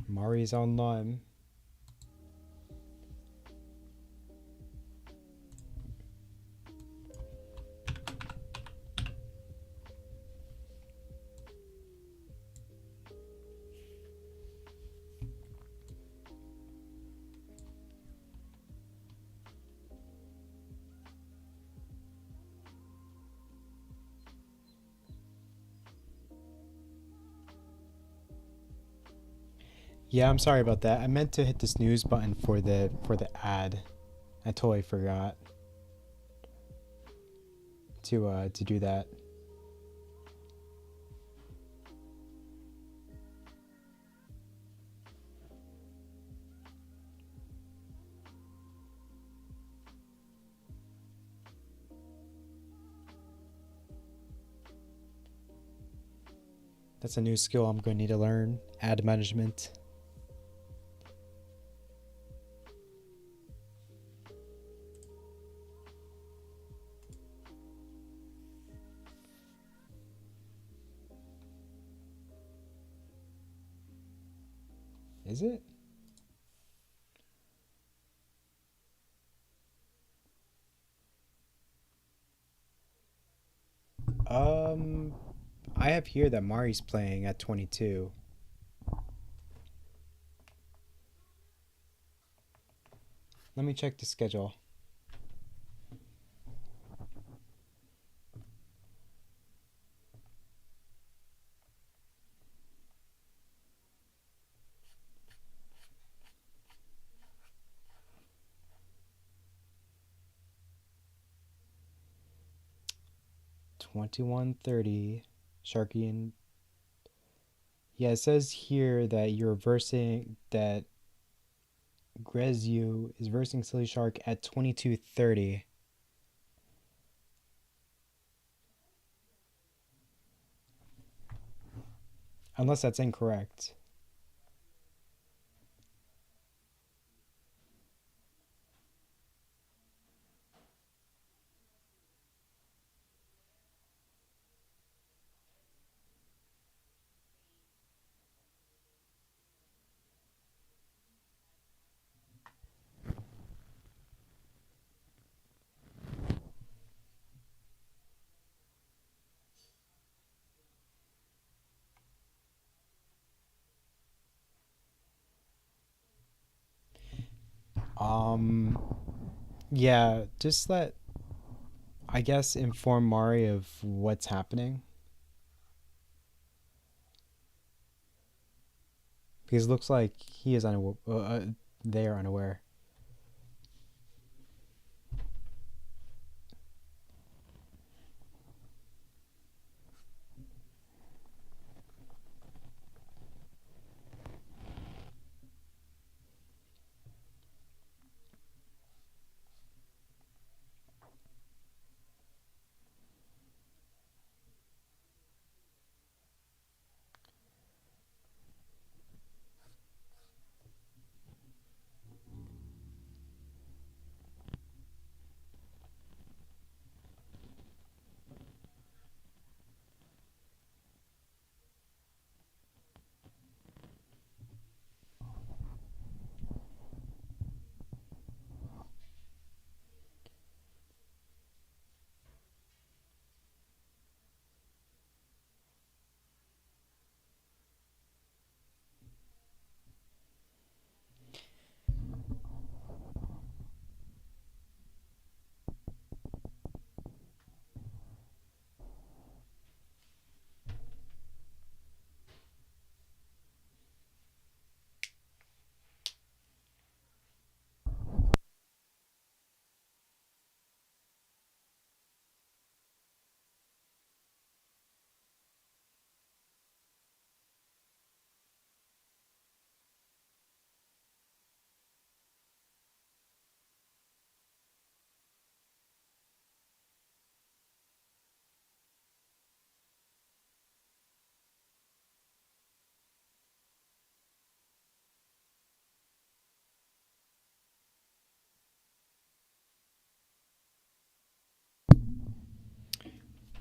Mari's online. Yeah, I'm sorry about that. I meant to hit the snooze button for the ad. I totally forgot to do that. That's a new skill I'm going to need to learn. Ad management. Is it? Um, I have here that Mari's playing at 22. Let me check the schedule. $21.30. Sharky and yeah, it says here that you're versing that Gresiu is versing Silly Shark at 22:30. Unless that's incorrect. Um, yeah, just I guess, inform Mari of what's happening. Because it looks like he is unaware. They are unaware.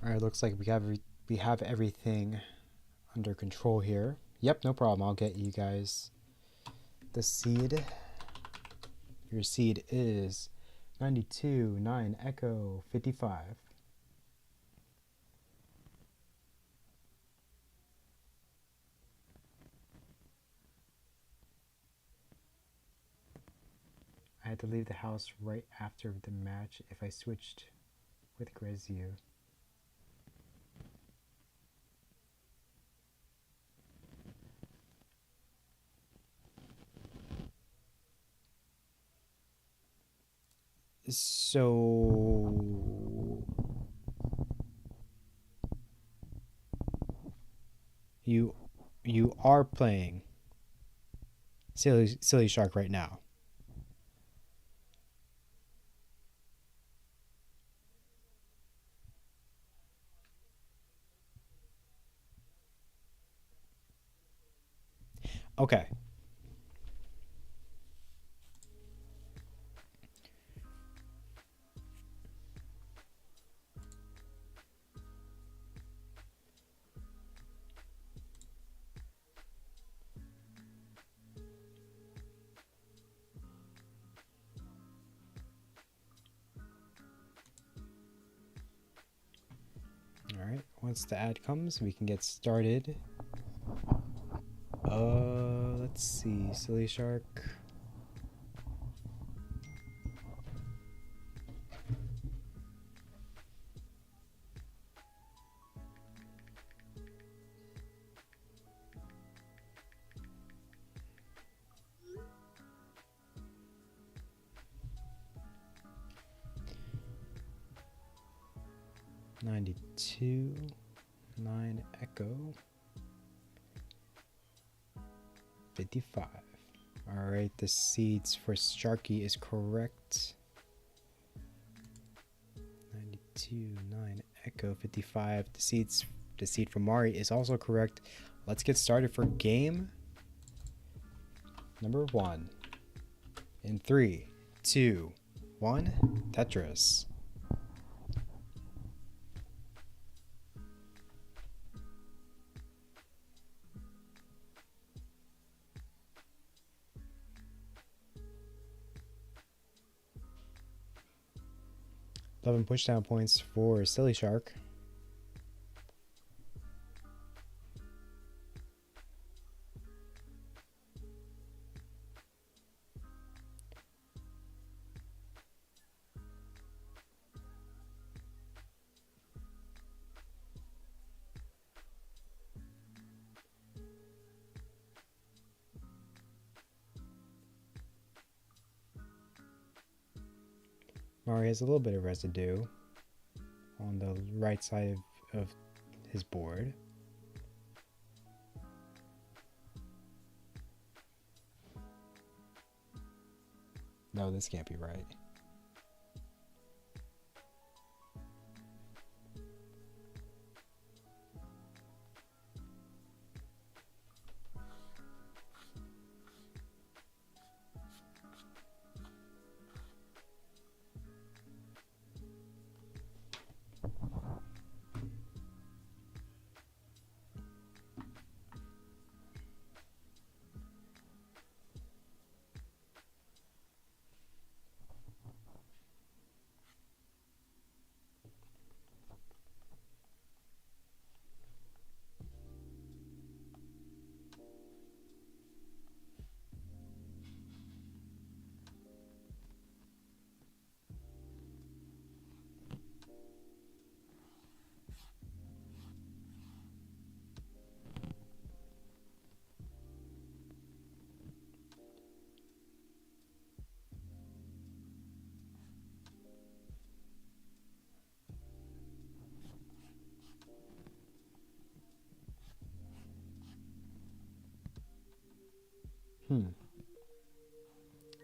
All right, looks like we have everything under control here. Yep, no problem. I'll get you guys the seed. Your seed is 92 9 Echo 55. I had to leave the house right after the match if I switched with Gresiu. So you are playing Silly Shark right now. Okay. All right. Once the ad comes, we can get started. Let's see. Silly Shark. $92, 9 Echo, 55. All right, the seeds for Sharky is correct. 92, 9 Echo, 55. The seed for Mari is also correct. Let's get started for game number 1. In 3, 2, 1, Tetris. Eleven pushdown points for Silly Shark. Mari has a little bit of residue on the right side of his board. No, this can't be right.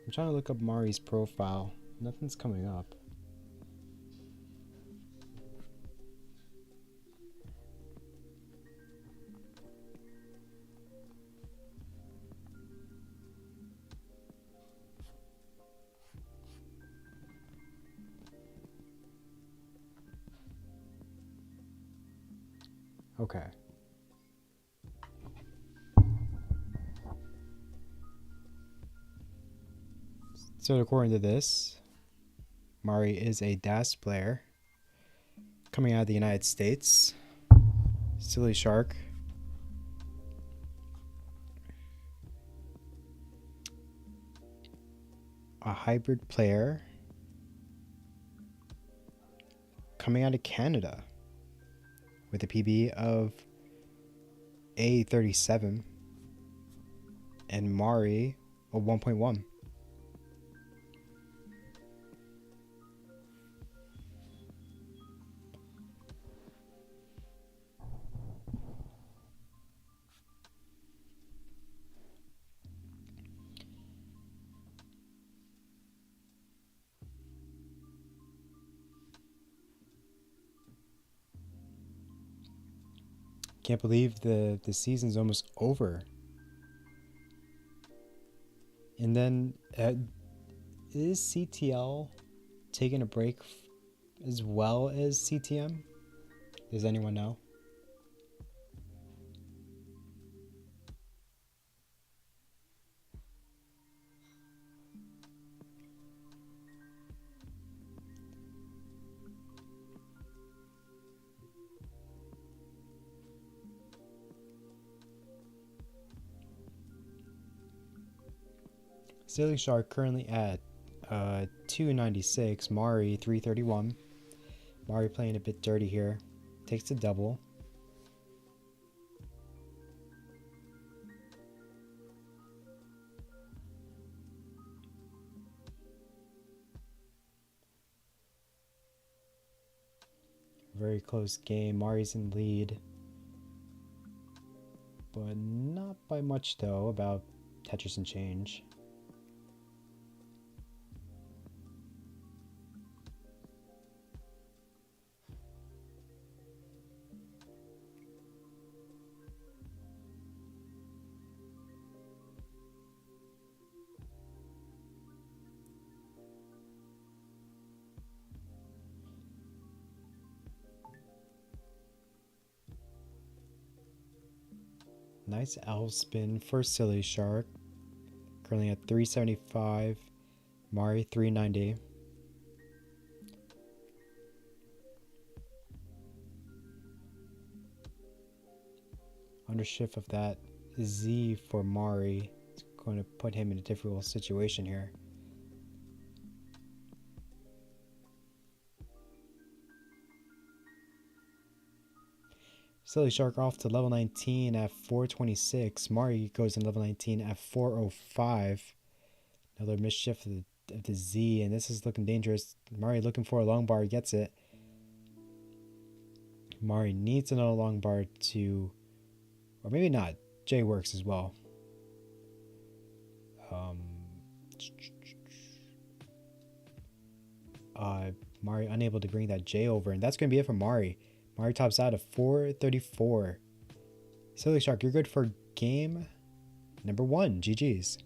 I'm trying to look up Mari's profile. Nothing's coming up. Okay. So according to this, Mari is a DAS player coming out of the United States. Silly Shark. A hybrid player coming out of Canada with a PB of A37 and Mari a 1.1. Can't believe the season's almost over. And then is CTL taking a break as well as CTM? Does anyone know? Silly Shark currently at 296, Mari 331. Mari playing a bit dirty here. Takes the double. Very close game. Mari's in lead. But not by much though, about Tetris and change. Nice L spin for Silly Shark. Currently at 375. Mari 390. Undershift of that Z for Mari is going to put him in a difficult situation here. Silly Shark off to level 19 at 426. Mari goes in level 19 at 405. Another mischief of the Z, and this is looking dangerous. Mari looking for a long bar, gets it. Mari needs another long bar to, or maybe not. J works as well. Mari unable to bring that J over, and that's going to be it for Mari. Mari tops out at 434. Silly Shark, you're good for game number 1. GG's.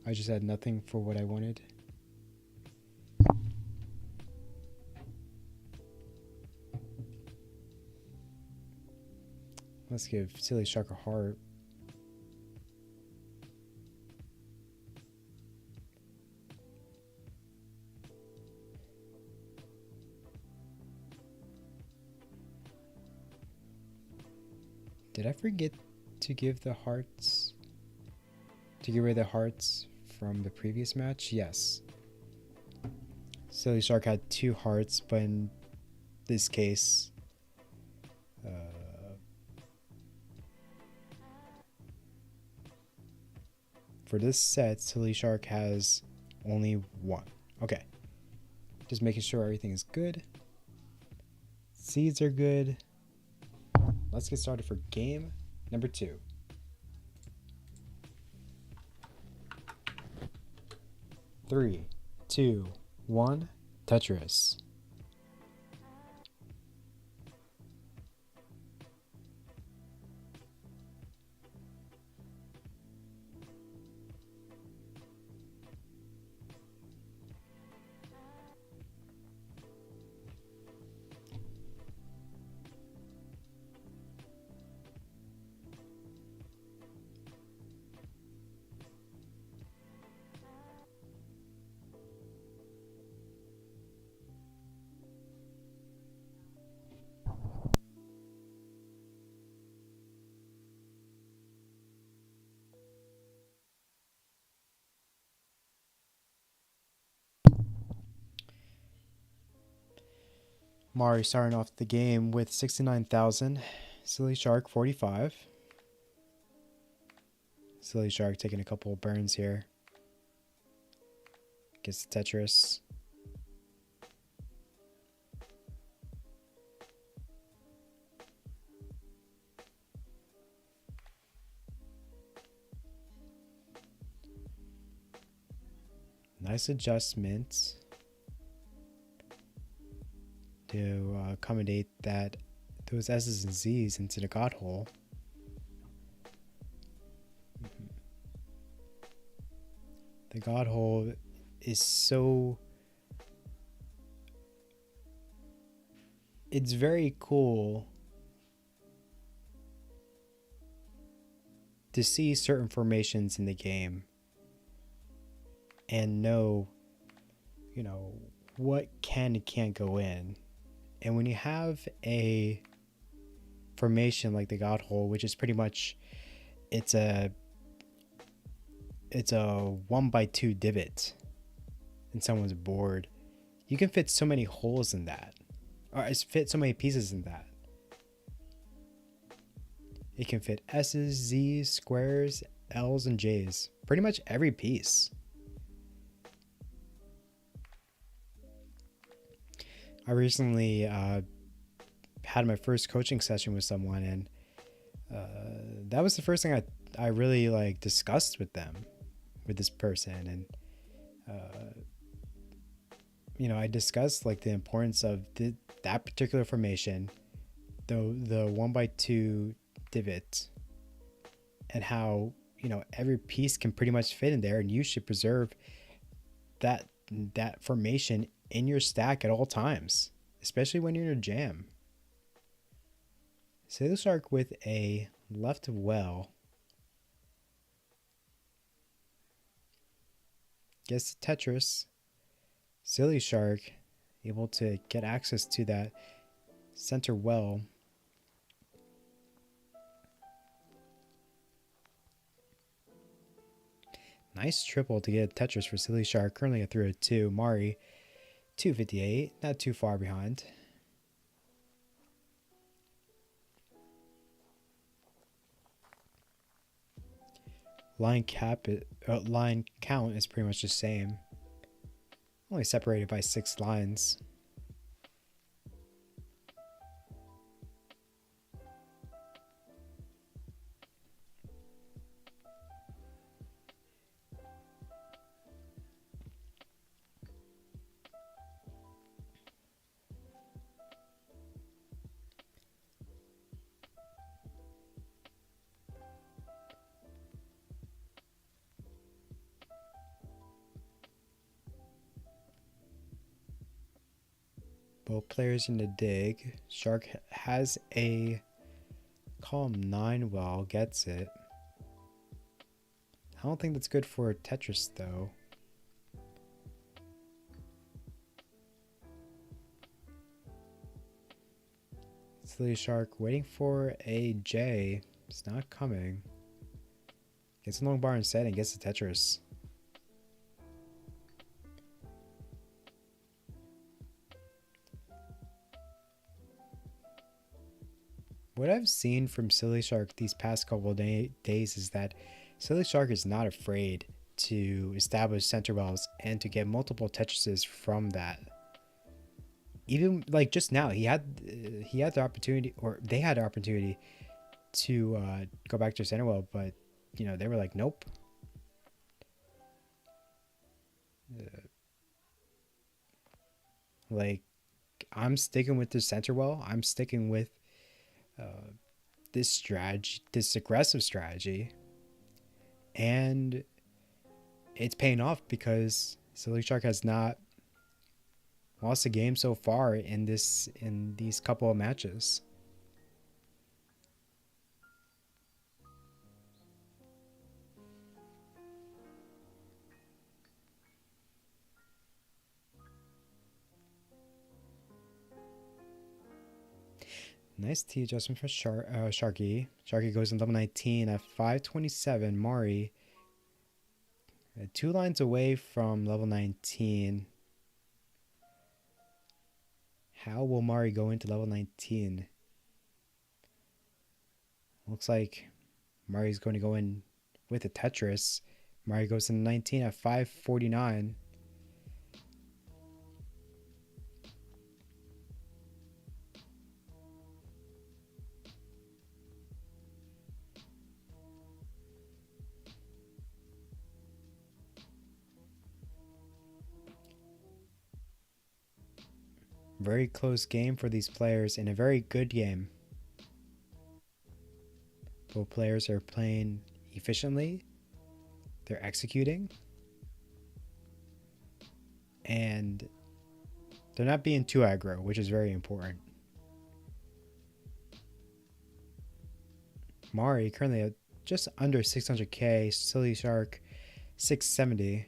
I just had nothing for what I wanted. Let's give Silly Shark a heart. Did I forget to give the hearts? To get rid of the hearts from the previous match? Yes. Silly Shark had 2 hearts, but in this case, for this set, Silly Shark has only 1. Okay. Just making sure everything is good. Seeds are good. Let's get started for game number 2. Three, two, one, Tetris. Mari starting off the game with 69,000. Silly Shark 45. Silly Shark taking a couple of burns here. Gets the Tetris. Nice adjustments to accommodate those S's and Z's into the God hole. The God hole is so... It's very cool to see certain formations in the game and know, what can and can't go in. And when you have a formation like the God hole, which is pretty much, it's a 1x2 divot in someone's board, you can fit so many holes in that, or fit so many pieces in that. It can fit S's, Z's, squares, L's, and J's. Pretty much every piece. I recently had my first coaching session with someone, and that was the first thing I really discussed with this person. And I discussed the importance of that particular formation, the 1x2 divot, and how every piece can pretty much fit in there, and you should preserve that formation in your stack at all times, especially when you're in a jam. Silly Shark with a left of well. Gets the Tetris. Silly Shark able to get access to that center well. Nice triple to get a Tetris for Silly Shark. Currently a 302. Mari 258, not too far behind. Line count is pretty much the same. Only separated by 6 lines. Both players in the dig. Shark has a column 9 well, gets it. I don't think that's good for Tetris though. Silly Shark waiting for a J. It's not coming. Gets a long bar instead and gets the Tetris. What I've seen from Silly Shark these past couple of days is that Silly Shark is not afraid to establish center wells and to get multiple Tetrises from that. Even just now, he had the opportunity, or they had the opportunity to go back to center well, but they were like, nope. I'm sticking with the center well. I'm sticking with this strategy, this aggressive strategy, and it's paying off because Silly Shark has not lost a game so far in these couple of matches. Nice T adjustment for Sharky. Sharky goes in level 19 at 527. Mari 2 lines away from level 19. How will Mari go into level 19? Looks like Mari's going to go in with a Tetris. Mari goes to 19 at 549. Very close game for these players and a very good game. Both players are playing efficiently. They're executing. And they're not being too aggro, which is very important. Mari currently at just under 600k. Sillyshark 670.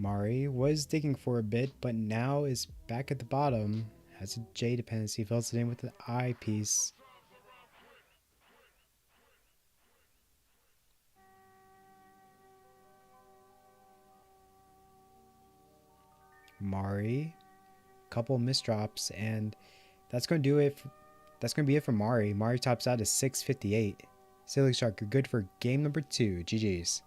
Mari was digging for a bit, but now is back at the bottom. Has a J dependency, fills it in with an I piece. Mari, couple misdrops, and that's going to do it. That's going to be it for Mari. Mari tops out at 658. Silly Shark, you're good for game number 2. GG's.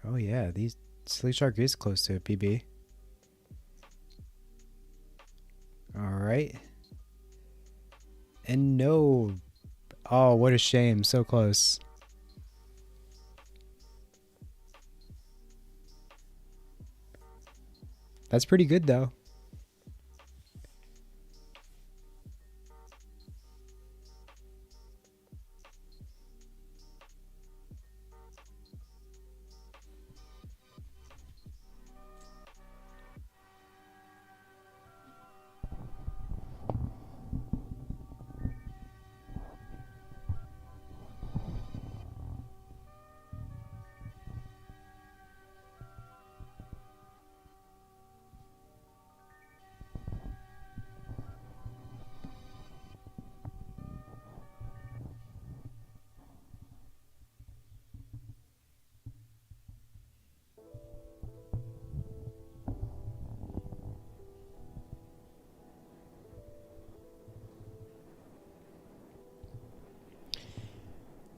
Oh yeah, Silly Shark is close to a PB. Alright. And no. Oh, what a shame. So close. That's pretty good though.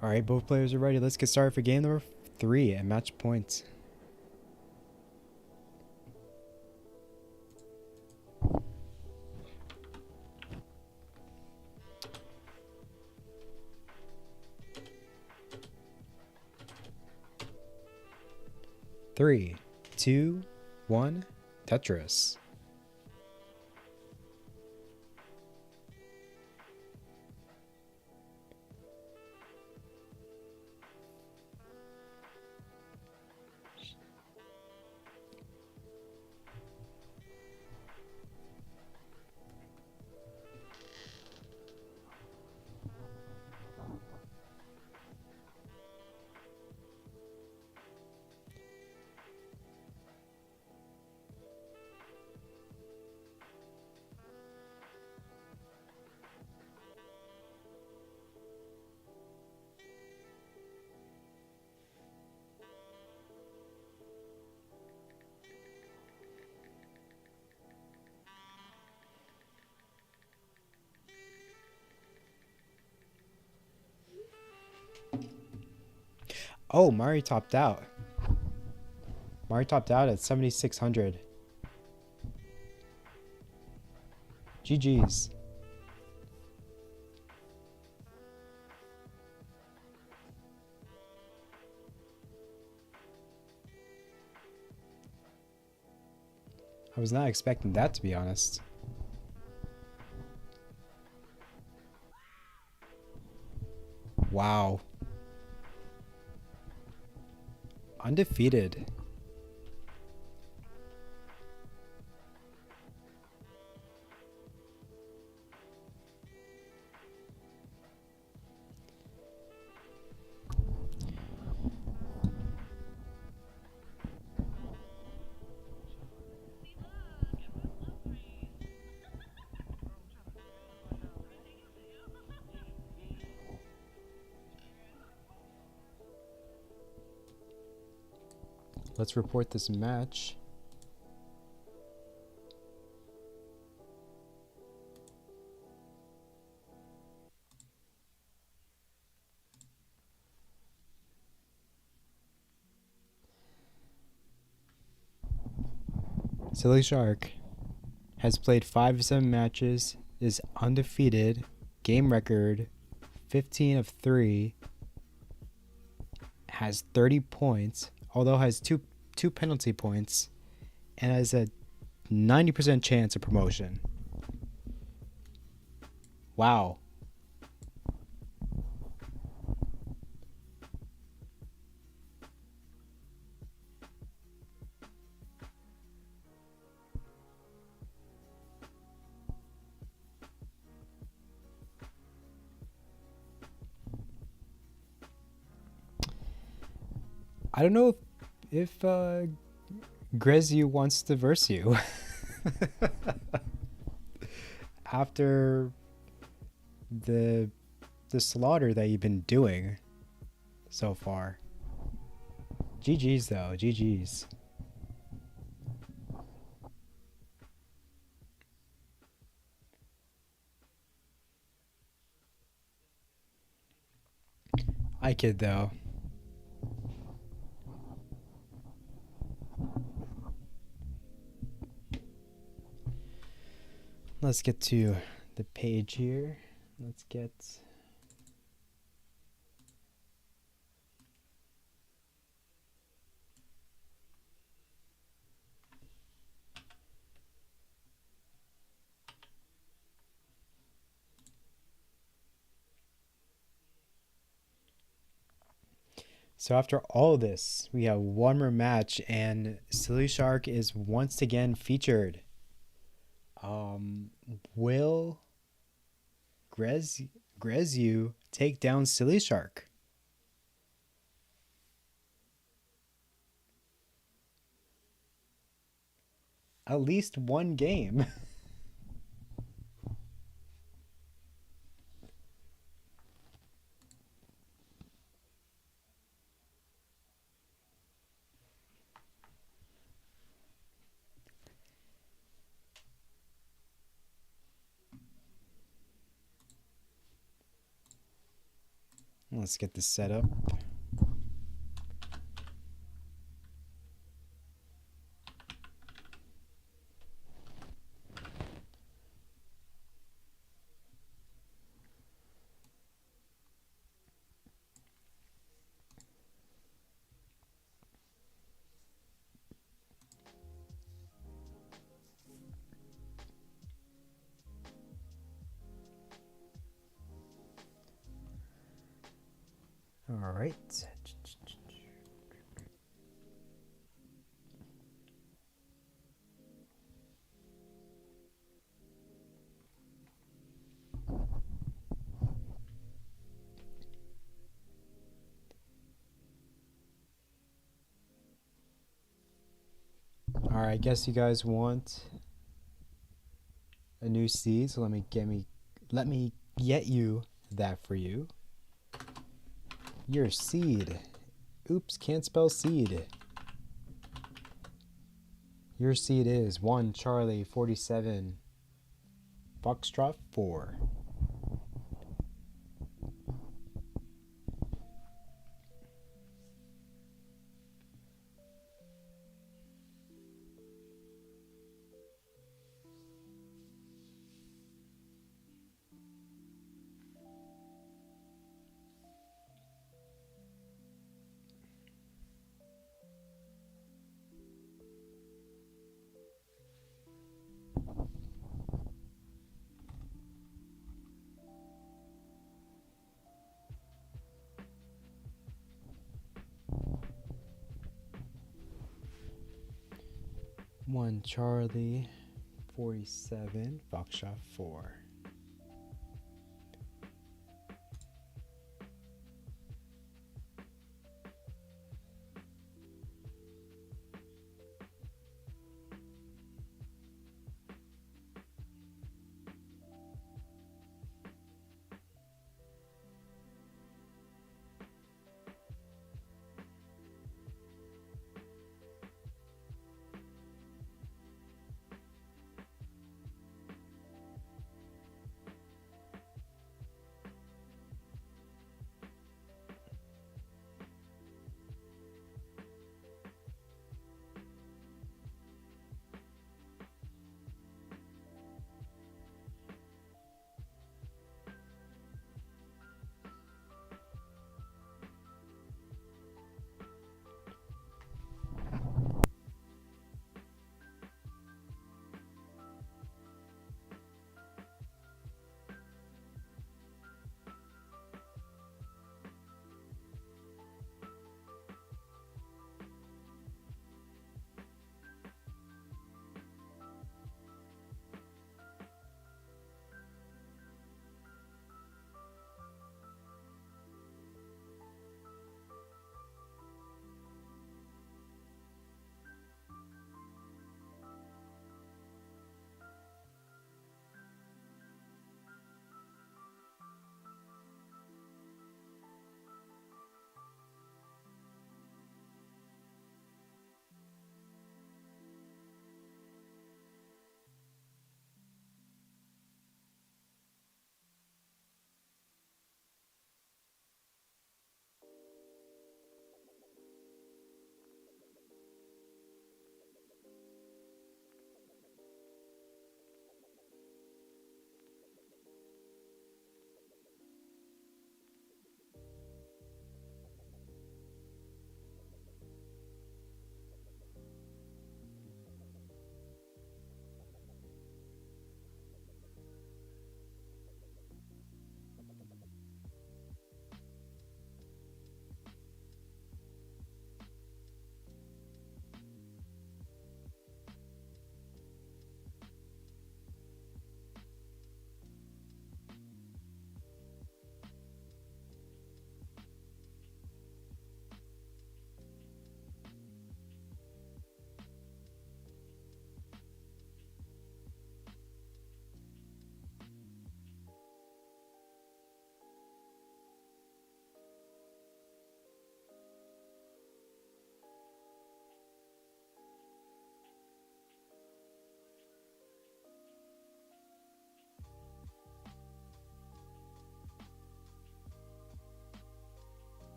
All right, both players are ready. Let's get started for game number 3 at match points. Three, two, one, Tetris. Oh, Mari topped out. Mari topped out at 7,600. GG's. I was not expecting that, to be honest. Wow. Undefeated. Let's report this match. Silly Shark has played 5 of 7 matches, is undefeated, game record 15 of 3, has 30 points, although has two penalty points, and has a 90% chance of promotion. Wow. I don't know if Gresiu wants to verse you after the slaughter that you've been doing so far. GG's though, GG's. I kid though. Let's get to the page here. Let's get... So after all of this, we have one more match, and Silly Shark is once again featured. Will Gresiu take down Silly Shark? At least one game. Let's get this set up. All right. All right, I guess you guys want a new seed, so let me get you that for you. Your seed. Oops, can't spell seed. Your seed is 1 Charlie 47 Foxtrot 4. 1 Charlie 47 Foxtrot 4.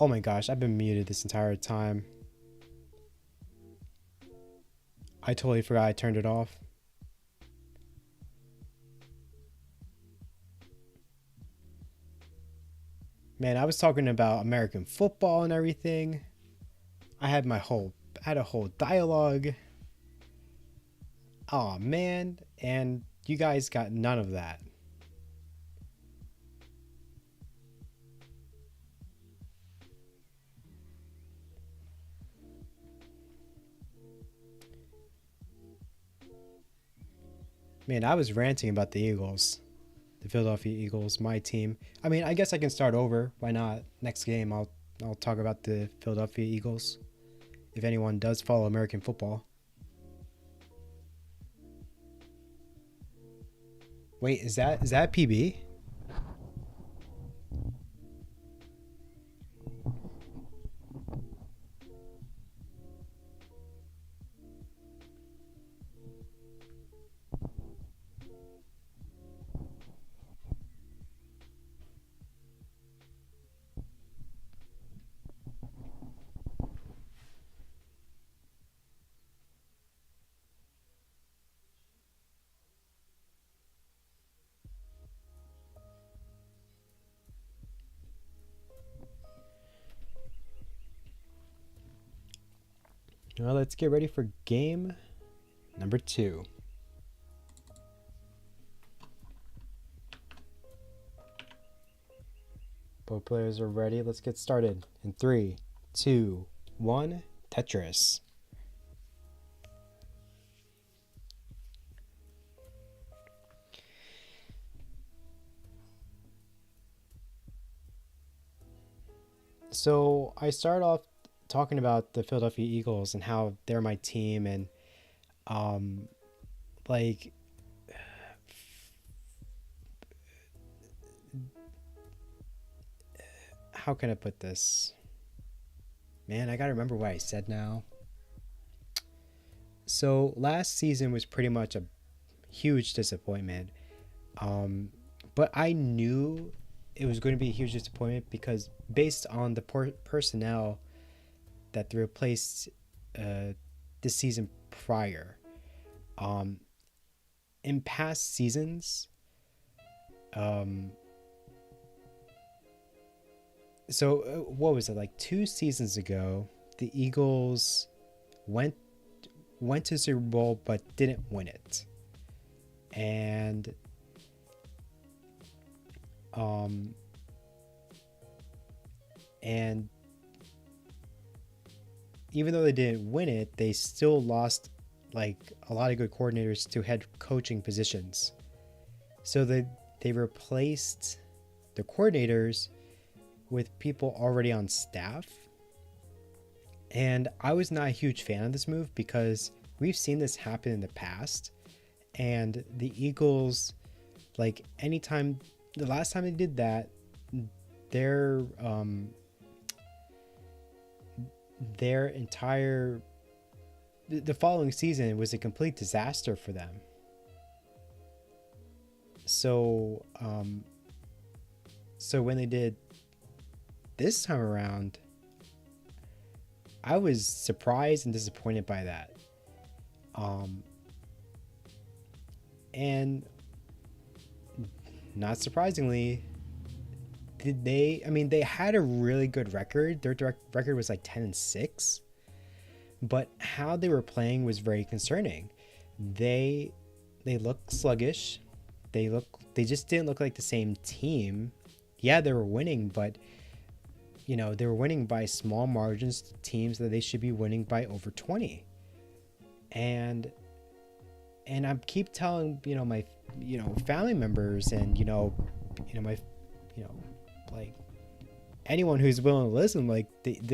Oh my gosh, I've been muted this entire time. I totally forgot I turned it off. Man, I was talking about American football and everything. I had a whole dialogue. Oh man, and you guys got none of that. Man, I was ranting about the Eagles. The Philadelphia Eagles, my team. I mean, I guess I can start over. Why not? Next game I'll talk about the Philadelphia Eagles. If anyone does follow American football. Wait, is that PB? Well, let's get ready for game number 2. Both players are ready. Let's get started. In 3, 2, 1, Tetris. So I start off talking about the Philadelphia Eagles and how they're my team, and um, like how can I put this? Man, I gotta remember what I said now. So last season was pretty much a huge disappointment. Um, but I knew it was going to be a huge disappointment because based on the personnel that they replaced this season prior, in past seasons, what was it, like 2 seasons ago? The Eagles went to Super Bowl but didn't win it, and and even though they didn't win it, they still lost like a lot of good coordinators to head coaching positions. So they replaced the coordinators with people already on staff. And I was not a huge fan of this move because we've seen this happen in the past. And the Eagles, like anytime, the last time they did that, their entire, the following season was a complete disaster for them. So when they did this time around, I was surprised and disappointed by that. And not surprisingly, they had a really good record. Their direct record was like 10-6, but how they were playing was very concerning. They looked sluggish. They just didn't look like the same team. Yeah, they were winning, but they were winning by small margins to teams that they should be winning by over 20. And I keep telling, my, family members and, my, like anyone who's willing to listen, like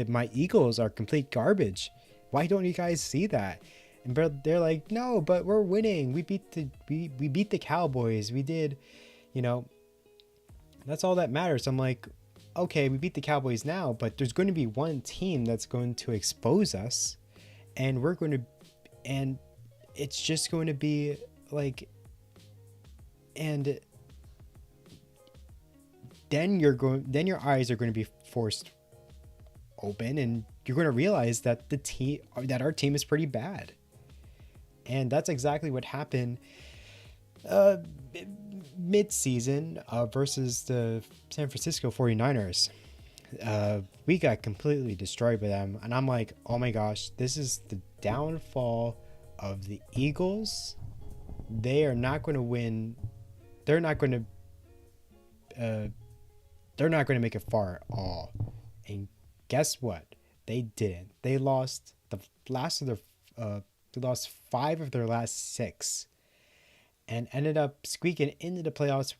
my Eagles are complete garbage. Why don't you guys see that? And they're like, no, but we're winning. We beat the Cowboys. We did, that's all that matters. I'm like, okay, we beat the Cowboys now, but there's going to be one team that's going to expose us, and it's just going to be like, and then your eyes are going to be forced open, and you're going to realize that our team is pretty bad. And that's exactly what happened mid-season versus the San Francisco 49ers. We got completely destroyed by them, and I'm like, oh my gosh, this is the downfall of the Eagles. They are not going to win. They're not going to make it far at all. And guess what? They didn't. They lost they lost 5 of their last 6, and ended up squeaking into the playoffs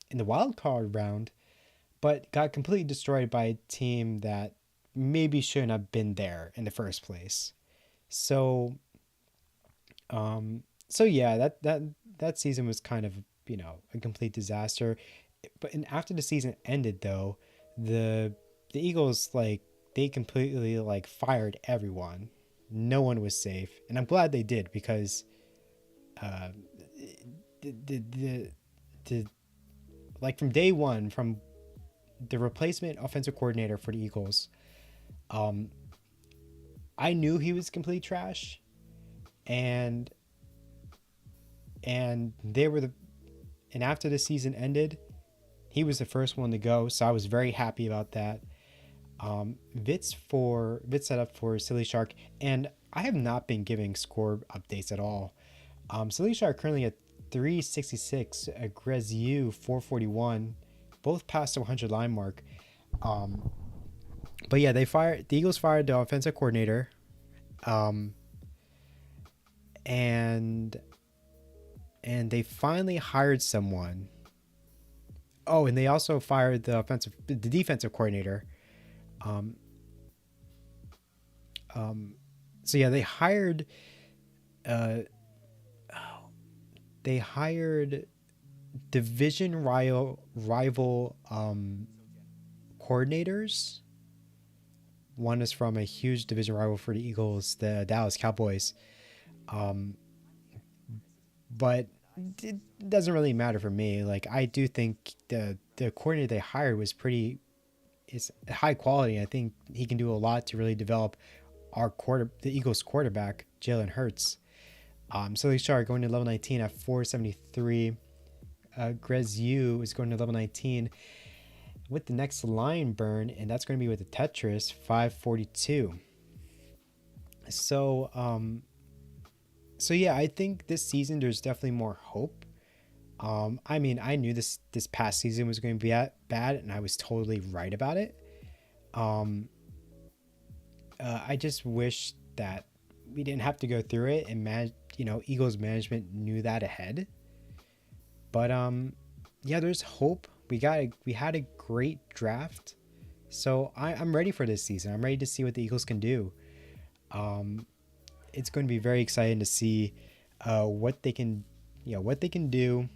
in the wild card round, but got completely destroyed by a team that maybe shouldn't have been there in the first place. So yeah, that season was kind of, a complete disaster. But after the season ended, though, the Eagles, like, they completely, like, fired everyone. No one was safe, and I'm glad they did, because like, from day one, from the replacement offensive coordinator for the Eagles, I knew he was complete trash, and after the season ended, he was the first one to go, so I was very happy about that. Vit's set up for Silly Shark, and I have not been giving score updates at all. Silly Shark currently at 366, Gresiu 441, both past the 100 line mark. But yeah, the Eagles fired the offensive coordinator, and they finally hired someone. Oh, and they also fired the defensive coordinator. So yeah, they hired division rival coordinators. One is from a huge division rival for the Eagles, the Dallas Cowboys. But it doesn't really matter for me. Like, I do think the coordinator they hired is high quality. I think he can do a lot to really develop the Eagles quarterback, Jalen Hurts. So they start going to level 19 at 473. Gresiu is going to level 19 with the next line burn, and that's going to be with the Tetris 542. So yeah, I think this season there's definitely more hope. I mean, I knew this past season was going to be bad, and I was totally right about it. I just wish that we didn't have to go through it, and Eagles management knew that ahead. But yeah, there's hope. We had a great draft, so I'm ready for this season. I'm ready to see what the Eagles can do. It's going to be very exciting to see what they can do,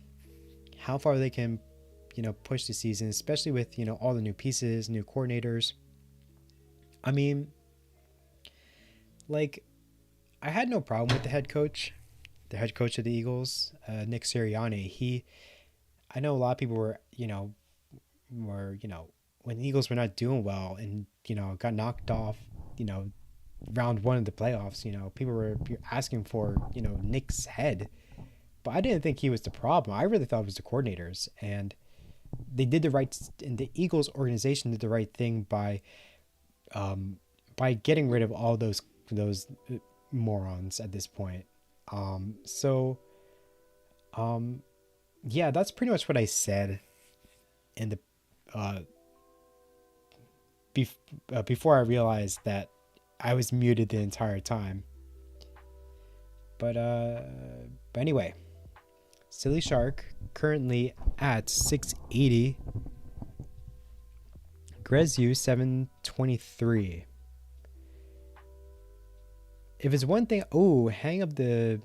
how far they can, push the season, especially with, all the new pieces, new coordinators. I mean, like, I had no problem with the head coach of the Eagles, Nick Sirianni. I know a lot of people were when the Eagles were not doing well and, got knocked off, round 1 of the playoffs, people were asking for, Nick's head. But I didn't think he was the problem. I really thought it was the coordinators, and they did and the Eagles organization did the right thing by getting rid of all those morons at this point. Yeah, that's pretty much what I said in the before I realized that I was muted the entire time. But anyway, Silly Shark currently at 680. Gresiu 723. If it's one thing, hang of the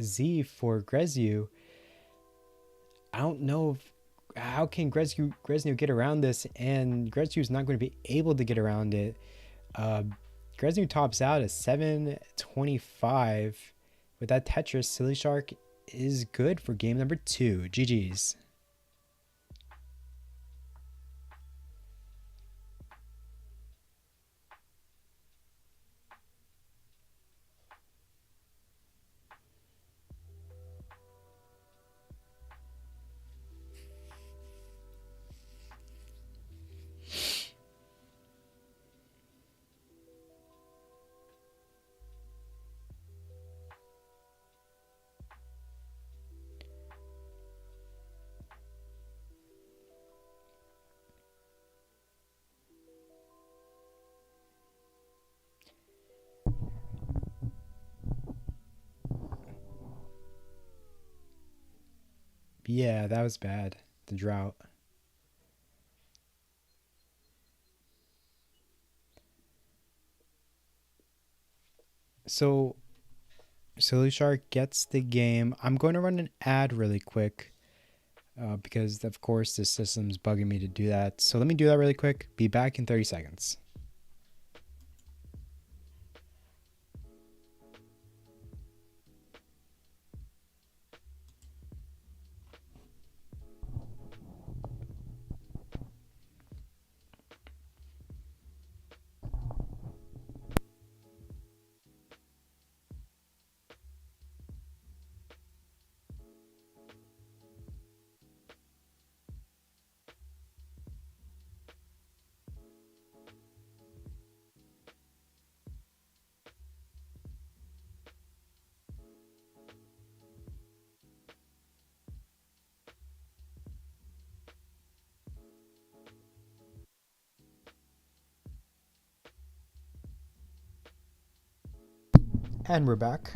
Z for Gresiu. I don't know how can Gresiu get around this, and Gresiu is not going to be able to get around it. Gresiu tops out at 725. With that Tetris, Silly Shark is good for game number 2. GG's. Yeah, that was bad. The drought. So Silly Shark gets the game. I'm going to run an ad really quick because, of course, the system's bugging me to do that. So let me do that really quick. Be back in 30 seconds. And we're back.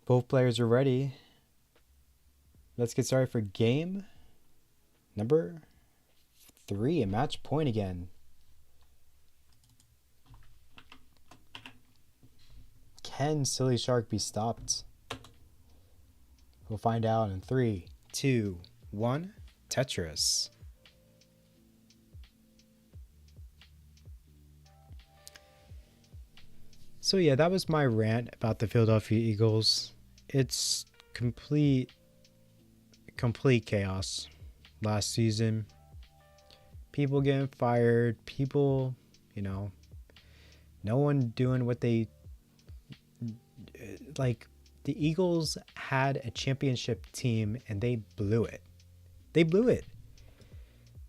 Both players are ready. Let's get started for game number 3, a match point again. Can Silly Shark be stopped? We'll find out in 3, 2, 1. Tetris. So yeah, that was my rant about the Philadelphia Eagles. It's complete chaos last season. People getting fired, people, no one doing what they like. The Eagles had a championship team and they blew it.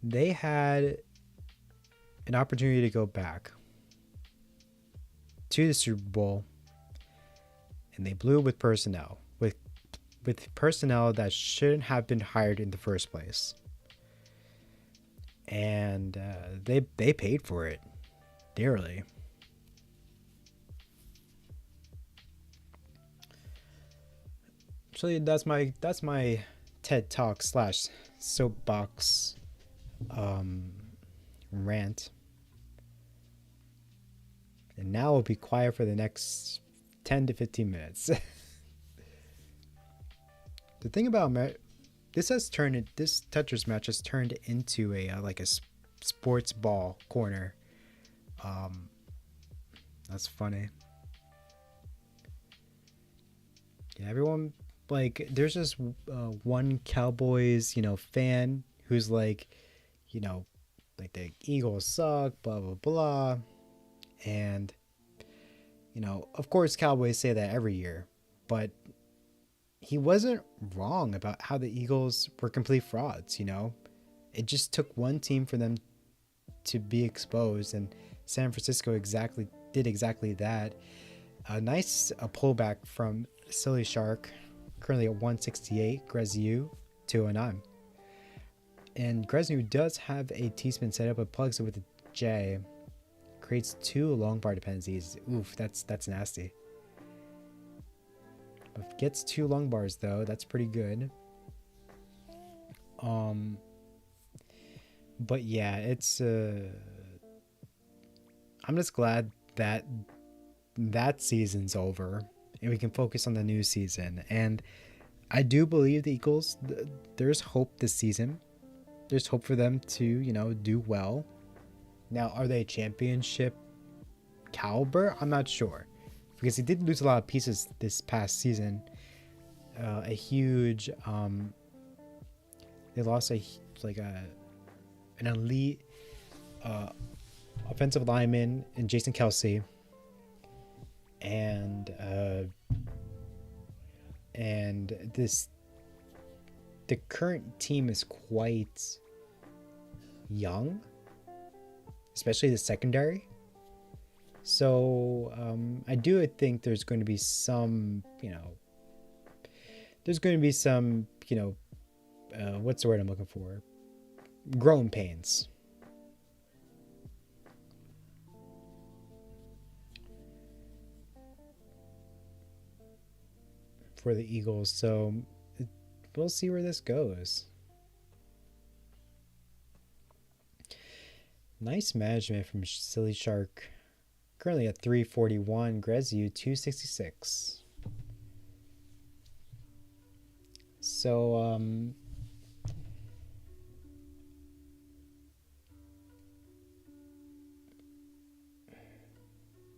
They had an opportunity to go back to the Super Bowl and they blew it with personnel. With personnel that shouldn't have been hired in the first place. And they paid for it dearly. So that's my TED Talk / soapbox rant. And now we'll be quiet for the next 10 to 15 minutes. The thing about this Tetris match has turned into a sports ball corner. That's funny. Yeah, everyone there's just one Cowboys fan who's like the Eagles suck, blah blah blah, and of course Cowboys say that every year, but he wasn't wrong about how the Eagles were complete frauds. It just took one team for them to be exposed, and San Francisco did exactly that. A nice pullback from Silly Shark, currently at 168, Gresiu 209. And Gresiu does have a T-spin setup, but plugs it with a J. Creates 2 long bar dependencies. Oof, that's nasty. Gets 2 long bars though, that's pretty good. But yeah, it's I'm just glad that season's over and we can focus on the new season. And I do believe the Eagles, there's hope this season. There's hope for them to do well. Now, are they championship caliber? I'm not sure, because he did lose a lot of pieces this past season. A huge they lost an elite offensive lineman in Jason Kelsey, and the current team is quite young, especially the secondary. So I do think there's going to be some there's going to be some, what's the word I'm looking for? Growing pains. For the Eagles. So we'll see where this goes. Nice management from Silly Shark. Currently at 341. Gresiu 266. So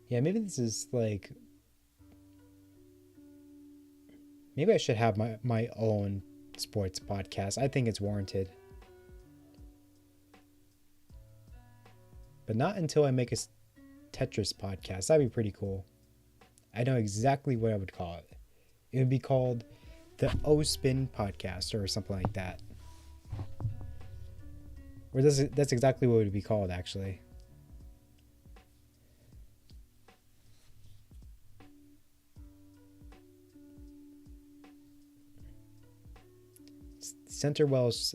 yeah, maybe this is like, maybe I should have my own sports podcast. I think it's warranted. But not until I make a Tetris podcast. That'd be pretty cool. I know exactly what I would call it. It would be called the O-Spin Podcast or something like that. Or that's exactly what it would be called, actually. Centerwell's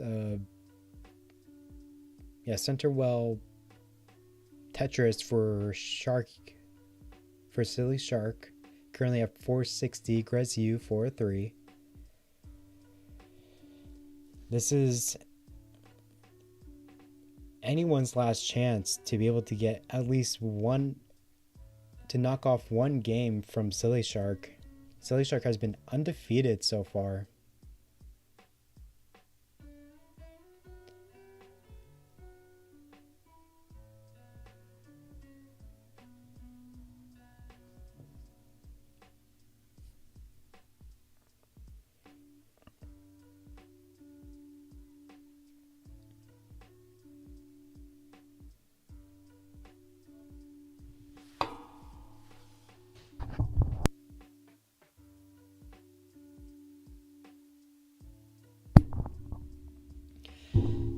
Centerwell Tetris for Silly Shark, currently at 460. Gresiu 403. This is anyone's last chance to be able to get at least one, to knock off one game from Silly Shark. Silly Shark has been undefeated so far.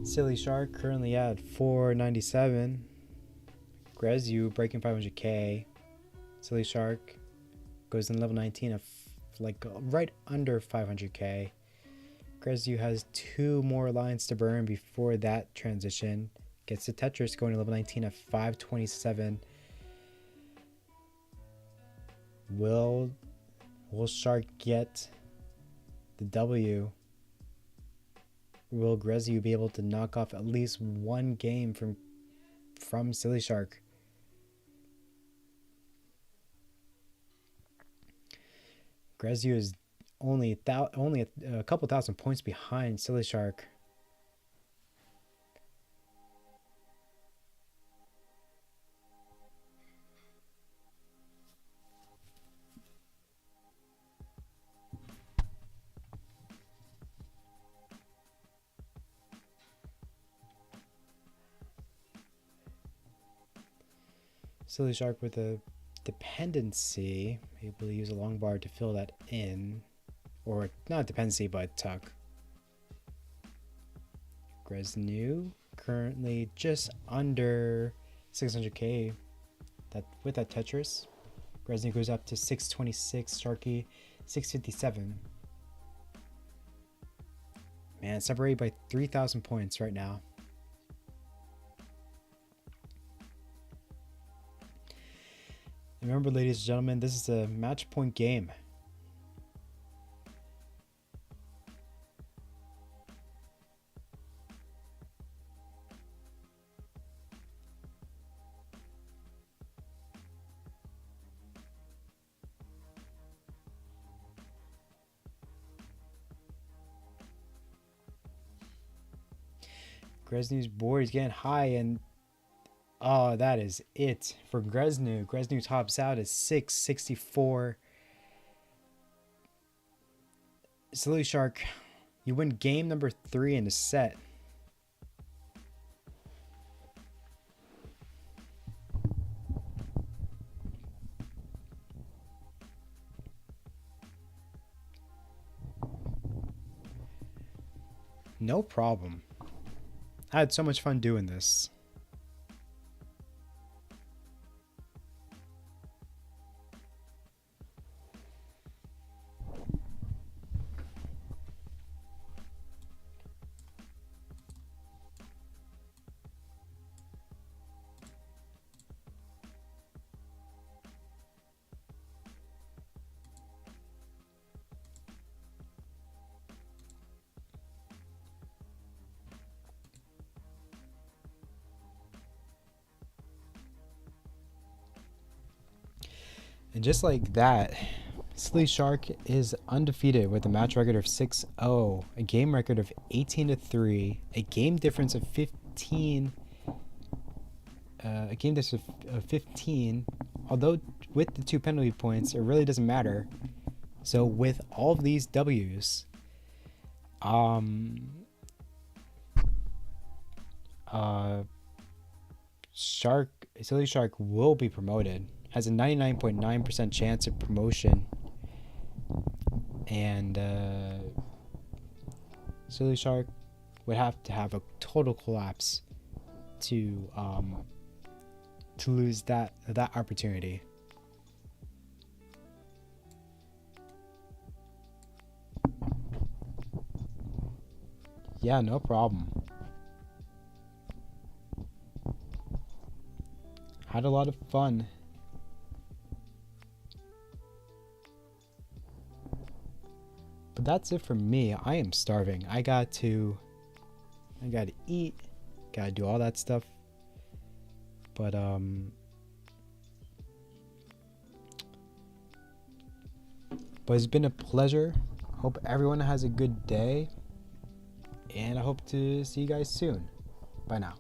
Silly Shark currently at 497. Gresiu breaking 500k. Silly Shark goes in level 19 of like right under 500k. Gresiu has 2 more lines to burn before that transition. Gets to Tetris going to level 19 at 527. Will Shark get the W? Will Gresiu be able to knock off at least one game from Silly Shark? Gresiu is only a couple thousand points behind Silly Shark. Silly Shark with a dependency, able to use a long bar to fill that in, or not dependency but tuck. Gresiu currently just under 600k. That with that Tetris, Gresiu goes up to 626. Sharky 657. Man, separated by 3,000 points right now. Remember, ladies and gentlemen, this is a match point game. Gresiu's board is getting high, and oh, that is it for Gresiu. Gresiu tops out at 664. Silly Shark, you win game number 3 in the set. No problem. I had so much fun doing this. And just like that, Silly Shark is undefeated with a match record of 6-0, a game record of 18-3, a game difference of 15. A game difference of 15. Although with the 2 penalty points, it really doesn't matter. So with all of these W's, Silly Shark will be promoted. Has a 99.9% chance of promotion. And Silly Shark would have to have a total collapse to lose that opportunity. Yeah, no problem. Had a lot of fun. But that's it for me. I am starving. I got to eat, gotta do all that stuff. But it's been a pleasure. Hope everyone has a good day, and I hope to see you guys soon. Bye now.